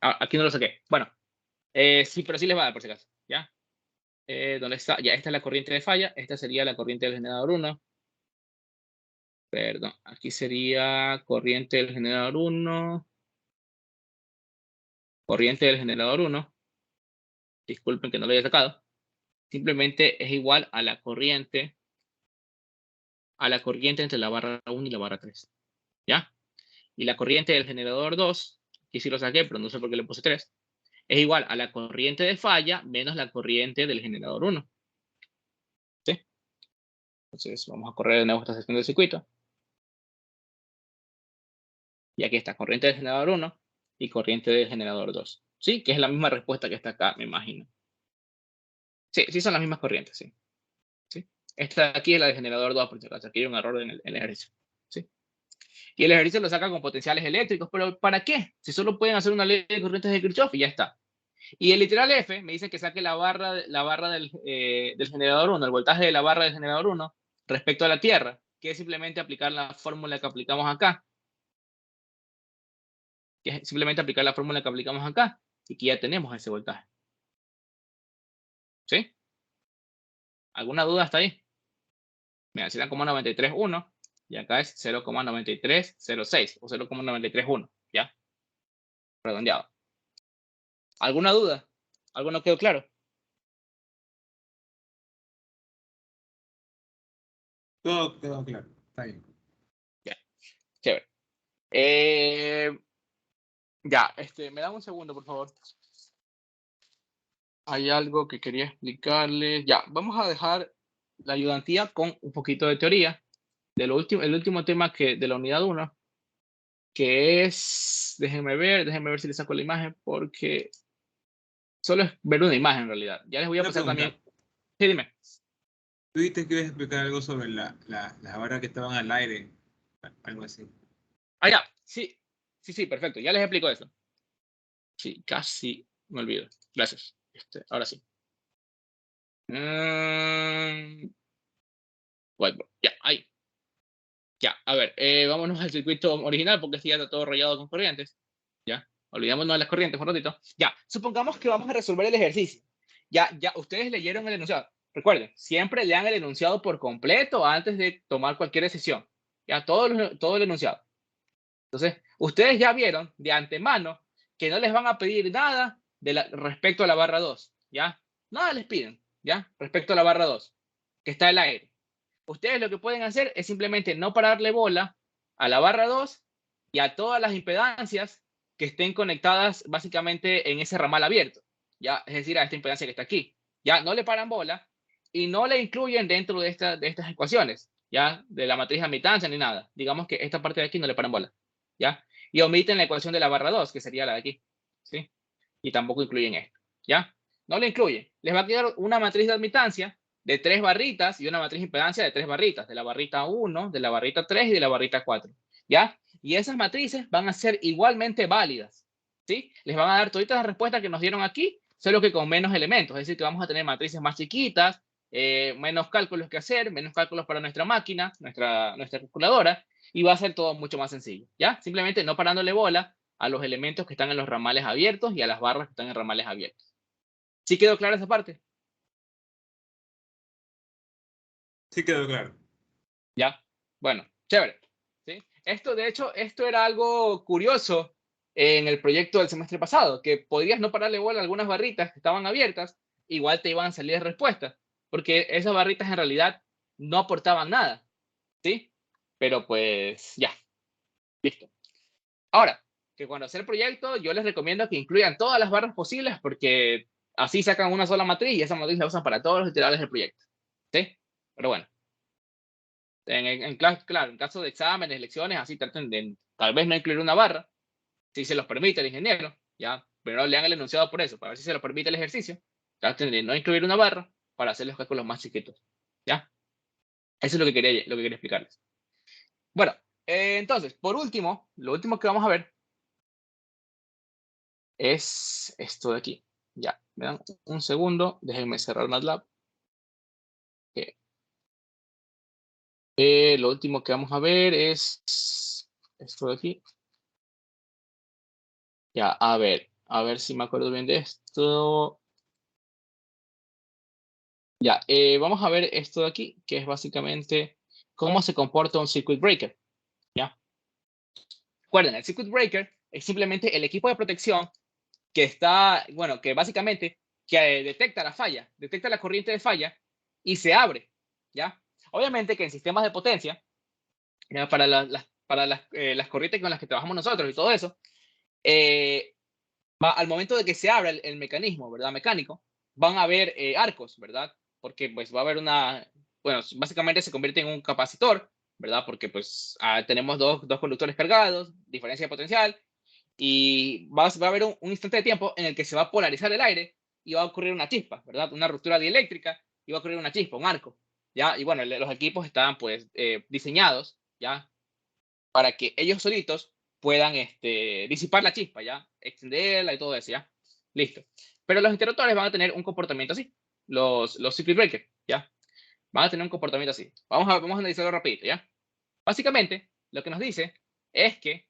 Aquí no lo saqué. Bueno, sí, pero sí les va a dar por si acaso. ¿Ya? ¿Dónde está? Ya, esta es la corriente de falla, esta sería la corriente del generador 1. Perdón, aquí sería corriente del generador 1. Corriente del generador 1. Disculpen que no lo haya sacado. Simplemente es igual a la corriente entre la barra 1 y la barra 3. ¿Ya? Y la corriente del generador 2, aquí sí lo saqué, pero no sé por qué le puse 3, es igual a la corriente de falla menos la corriente del generador 1. ¿Sí? Entonces vamos a correr de nuevo esta sección del circuito. Y aquí está corriente del generador 1 y corriente del generador 2. ¿Sí? Que es la misma respuesta que está acá, me imagino. Sí, sí son las mismas corrientes, sí. ¿Sí? Esta de aquí es la del generador 2, por si acaso. Aquí hay un error en el ejercicio. ¿Sí? Y el ejercicio lo saca con potenciales eléctricos, pero ¿para qué? Si solo pueden hacer una ley de corrientes de Kirchhoff y ya está. Y el literal F me dice que saque la barra del generador 1, el voltaje de la barra del generador 1 respecto a la Tierra, que es simplemente aplicar la fórmula que aplicamos acá. Que es simplemente aplicar la fórmula que aplicamos acá y que ya tenemos ese voltaje. ¿Sí? ¿Alguna duda hasta ahí? Mira, 0,931 y acá es 0,9306 o 0,931, ¿ya? Redondeado. ¿Alguna duda? ¿Algo no quedó claro? Todo quedó claro. Está bien. Ya, chévere. Ya, me dan un segundo, por favor. Hay algo que quería explicarles. Ya, vamos a dejar la ayudantía con un poquito de teoría el último tema de la unidad 1, que es, déjenme ver si les saco la imagen, porque solo es ver una imagen en realidad. Ya les voy a Una pasar pregunta. también. Sí, dime. Tú dijiste que ibas a explicar algo sobre las barras que estaban al aire, algo así. Ah, ya, sí, sí, perfecto. Ya les explico eso. Sí, casi me olvido. Gracias. Ahora sí. Whiteboard. Ya, ahí. Ya, a ver, vámonos al circuito original porque este ya está todo rayado con corrientes. Ya, olvidémonos de las corrientes un ratito. Ya, supongamos que vamos a resolver el ejercicio. Ya, ustedes leyeron el enunciado. Recuerden, siempre lean el enunciado por completo antes de tomar cualquier decisión. Ya, todo el enunciado. Entonces, ustedes ya vieron de antemano que no les van a pedir nada respecto a la barra 2. ¿Ya? Nada les piden, ¿ya? Respecto a la barra 2, que está el aire. Ustedes lo que pueden hacer es simplemente no pararle bola a la barra 2 y a todas las impedancias que estén conectadas básicamente en ese ramal abierto, ¿ya? Es decir, a esta impedancia que está aquí. Ya no le paran bola y no le incluyen dentro de estas ecuaciones, ¿ya? De la matriz de admitancia ni nada. Digamos que esta parte de aquí no le paran bola, ¿ya? Y omiten la ecuación de la barra 2, que sería la de aquí, ¿sí? Y tampoco incluyen esto, ¿ya? No le incluyen. Les va a quedar una matriz de admitancia de 3 barritas y una matriz de impedancia de 3 barritas, de la barrita 1, de la barrita 3 y de la barrita 4, ¿ya? Y esas matrices van a ser igualmente válidas, ¿sí? Les van a dar todas las respuestas que nos dieron aquí, solo que con menos elementos, es decir, que vamos a tener matrices más chiquitas, menos cálculos que hacer, menos cálculos para nuestra máquina, nuestra calculadora, y va a ser todo mucho más sencillo, ¿ya? Simplemente no parándole bola a los elementos que están en los ramales abiertos y a las barras que están en ramales abiertos. ¿Sí quedó clara esa parte? Sí quedó claro. ¿Ya? Bueno, chévere. ¿Sí? De hecho, esto era algo curioso en el proyecto del semestre pasado, que podrías no pararle bola a algunas barritas que estaban abiertas, igual te iban a salir respuestas, porque esas barritas en realidad no aportaban nada, ¿sí? Pero pues ya, listo. Ahora, que cuando hacer el proyecto, yo les recomiendo que incluyan todas las barras posibles, porque así sacan una sola matriz y esa matriz la usan para todos los literales del proyecto. ¿Sí? Pero bueno. Claro, en caso de exámenes, lecciones, así traten de tal vez no incluir una barra, si se los permite el ingeniero, ya, pero lean el enunciado por eso, para ver si se lo permite el ejercicio, traten de no incluir una barra para hacer los cálculos más chiquitos, ¿ya? Eso es lo que quería explicarles. Bueno, entonces, por último, lo último que vamos a ver es esto de aquí. Ya, me dan un segundo, déjenme cerrar MATLAB. Lo último que vamos a ver es esto de aquí. Ya, a ver si me acuerdo bien de esto. Ya, vamos a ver esto de aquí, que es básicamente cómo se comporta un circuit breaker. ¿Ya? Recuerden, el circuit breaker es simplemente el equipo de protección que está, bueno, que básicamente detecta la falla, detecta la corriente de falla y se abre. ¿Ya? Obviamente que en sistemas de potencia, ¿ya? Para las corrientes con las que trabajamos nosotros y todo eso, al momento de que se abra el mecanismo, ¿verdad? Mecánico, van a haber arcos, ¿verdad? Porque pues va a haber bueno, básicamente se convierte en un capacitor, ¿verdad? Porque pues tenemos dos conductores cargados, diferencia de potencial, y va a haber un instante de tiempo en el que se va a polarizar el aire y va a ocurrir una chispa, ¿verdad? Una ruptura dieléctrica y va a ocurrir una chispa, un arco, ¿ya? Y bueno, los equipos están pues diseñados, ¿ya? Para que ellos solitos puedan disipar la chispa, ¿ya? Extenderla y todo eso, ¿ya? Listo. Pero los interruptores van a tener un comportamiento así. Los circuit breakers, ¿ya? Van a tener un comportamiento así. Vamos a analizarlo rapidito, ¿ya? Básicamente, lo que nos dice es que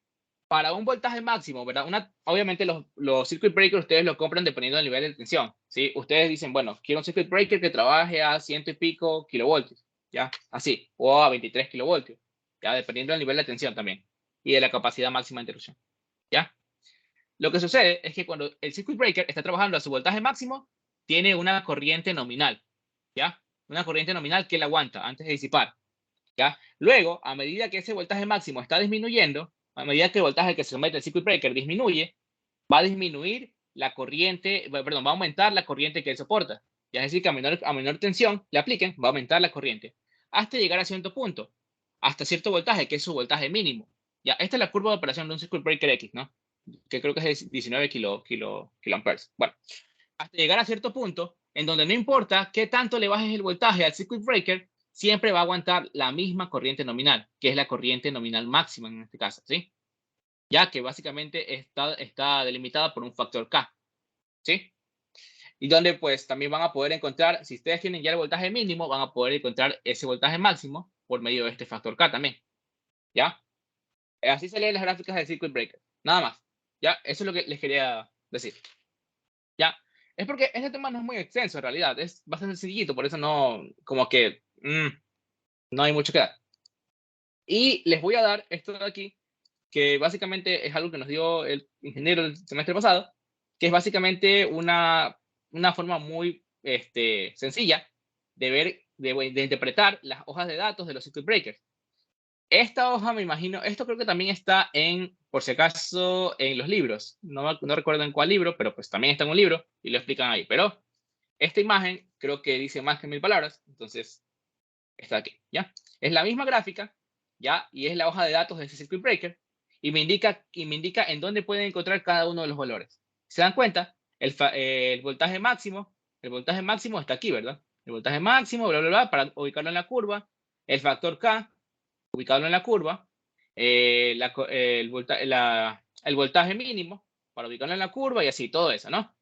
para un voltaje máximo, ¿verdad? Obviamente los circuit breakers ustedes lo compran dependiendo del nivel de tensión, ¿sí? Ustedes dicen, bueno, quiero un circuit breaker que trabaje a 100 y pico kilovoltios, ¿ya? Así, o a 23 kilovoltios, ¿ya? Dependiendo del nivel de tensión también y de la capacidad máxima de interrupción, ¿ya? Lo que sucede es que cuando el circuit breaker está trabajando a su voltaje máximo, tiene una corriente nominal, ¿ya? Una corriente nominal que la aguanta antes de disipar, ¿ya? Luego, a medida que ese voltaje máximo está disminuyendo, a medida que el voltaje que se somete al circuit breaker disminuye, va a disminuir la corriente, perdón, va a aumentar la corriente que él soporta. Ya es decir, que a menor tensión le apliquen, va a aumentar la corriente hasta llegar a cierto punto, hasta cierto voltaje, que es su voltaje mínimo. Ya, esta es la curva de operación de un circuit breaker X, ¿no? Que creo que es 19 kiloamperes. Bueno, hasta llegar a cierto punto en donde no importa qué tanto le bajes el voltaje al circuit breaker, siempre va a aguantar la misma corriente nominal, que es la corriente nominal máxima en este caso, ¿sí? Ya que básicamente está delimitada por un factor K, ¿sí? Y donde pues también van a poder encontrar, si ustedes tienen ya el voltaje mínimo, van a poder encontrar ese voltaje máximo por medio de este factor K también, ¿ya? Así se leen las gráficas del circuit breaker, nada más, ¿ya? Eso es lo que les quería decir, ¿ya? Es porque este tema no es muy extenso en realidad, es bastante sencillito, por eso no, como que, no hay mucho que dar. Y les voy a dar esto de aquí, que básicamente es algo que nos dio el ingeniero el semestre pasado, que es básicamente una forma muy sencilla de ver, de interpretar las hojas de datos de los circuit breakers. Esta hoja, me imagino, esto creo que también está por si acaso, en los libros. No recuerdo en cuál libro, pero pues también está en un libro y lo explican ahí. Pero esta imagen creo que dice más que 1000 palabras, entonces está aquí, ¿ya? Es la misma gráfica, ¿ya? Y es la hoja de datos de ese circuit breaker y me indica en dónde pueden encontrar cada uno de los valores. ¿Se dan cuenta? El voltaje máximo está aquí, ¿verdad? El voltaje máximo, bla, bla, bla, para ubicarlo en la curva. El factor K, ubicarlo en la curva. El voltaje mínimo, para ubicarlo en la curva y así, todo eso, ¿no?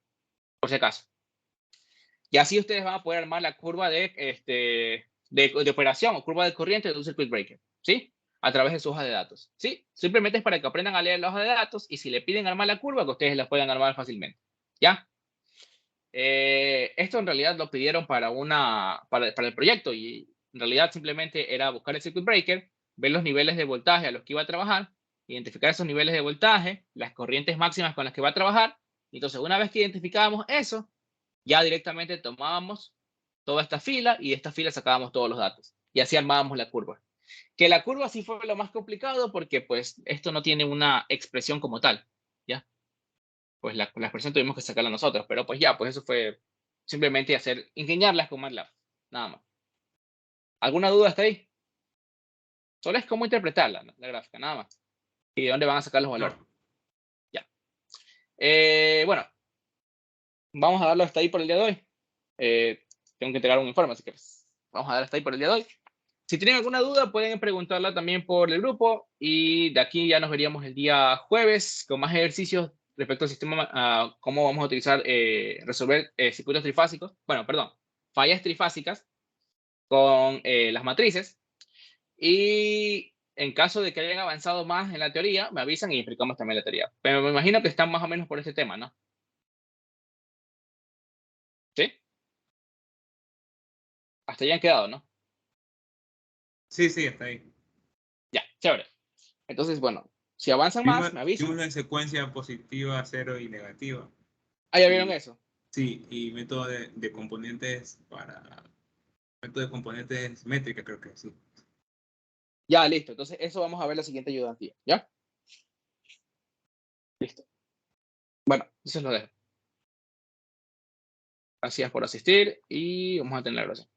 Por si acaso. Y así ustedes van a poder armar la curva de operación o curva de corriente de un circuit breaker, ¿sí? A través de su hoja de datos, ¿sí? Simplemente es para que aprendan a leer la hoja de datos y si le piden armar la curva, que ustedes la puedan armar fácilmente, ¿ya? Esto en realidad lo pidieron para el proyecto y en realidad simplemente era buscar el circuit breaker, ver los niveles de voltaje a los que iba a trabajar, identificar esos niveles de voltaje, las corrientes máximas con las que va a trabajar. Y entonces, una vez que identificábamos eso, ya directamente tomábamos toda esta fila y de esta fila sacábamos todos los datos. Y así armábamos la curva. Que la curva sí fue lo más complicado porque pues esto no tiene una expresión como tal. ¿ya? Pues la expresión tuvimos que sacarla nosotros, pero pues ya, pues eso fue simplemente ingeniarlas con MATLAB, nada más. ¿Alguna duda hasta ahí? Solo es cómo interpretarla, ¿no? La gráfica, nada más. Y de dónde van a sacar los valores. No. Ya. Bueno, vamos a darlo hasta ahí por el día de hoy. Tengo que entregar un informe, así que pues, vamos a dar hasta ahí por el día de hoy. Si tienen alguna duda, pueden preguntarla también por el grupo y de aquí ya nos veríamos el día jueves con más ejercicios respecto al sistema, cómo vamos a utilizar, resolver circuitos trifásicos, bueno, perdón, fallas trifásicas con las matrices. Y en caso de que hayan avanzado más en la teoría, me avisan y explicamos también la teoría. Pero me imagino que están más o menos por este tema, ¿no? ¿Sí? Hasta ya han quedado, ¿no? Sí, sí, está ahí. Ya, chévere. Entonces, bueno, si avanzan más, me Vimos avisan. la secuencia positiva, cero y negativa. Ah, ya vieron Y eso. sí, y método de componentes método de componentes métrica, creo que sí. Ya, listo. Entonces, eso vamos a ver la siguiente ayudantía. ¿Ya? Listo. Bueno, entonces lo dejo. Gracias por asistir y vamos a tener la grabación.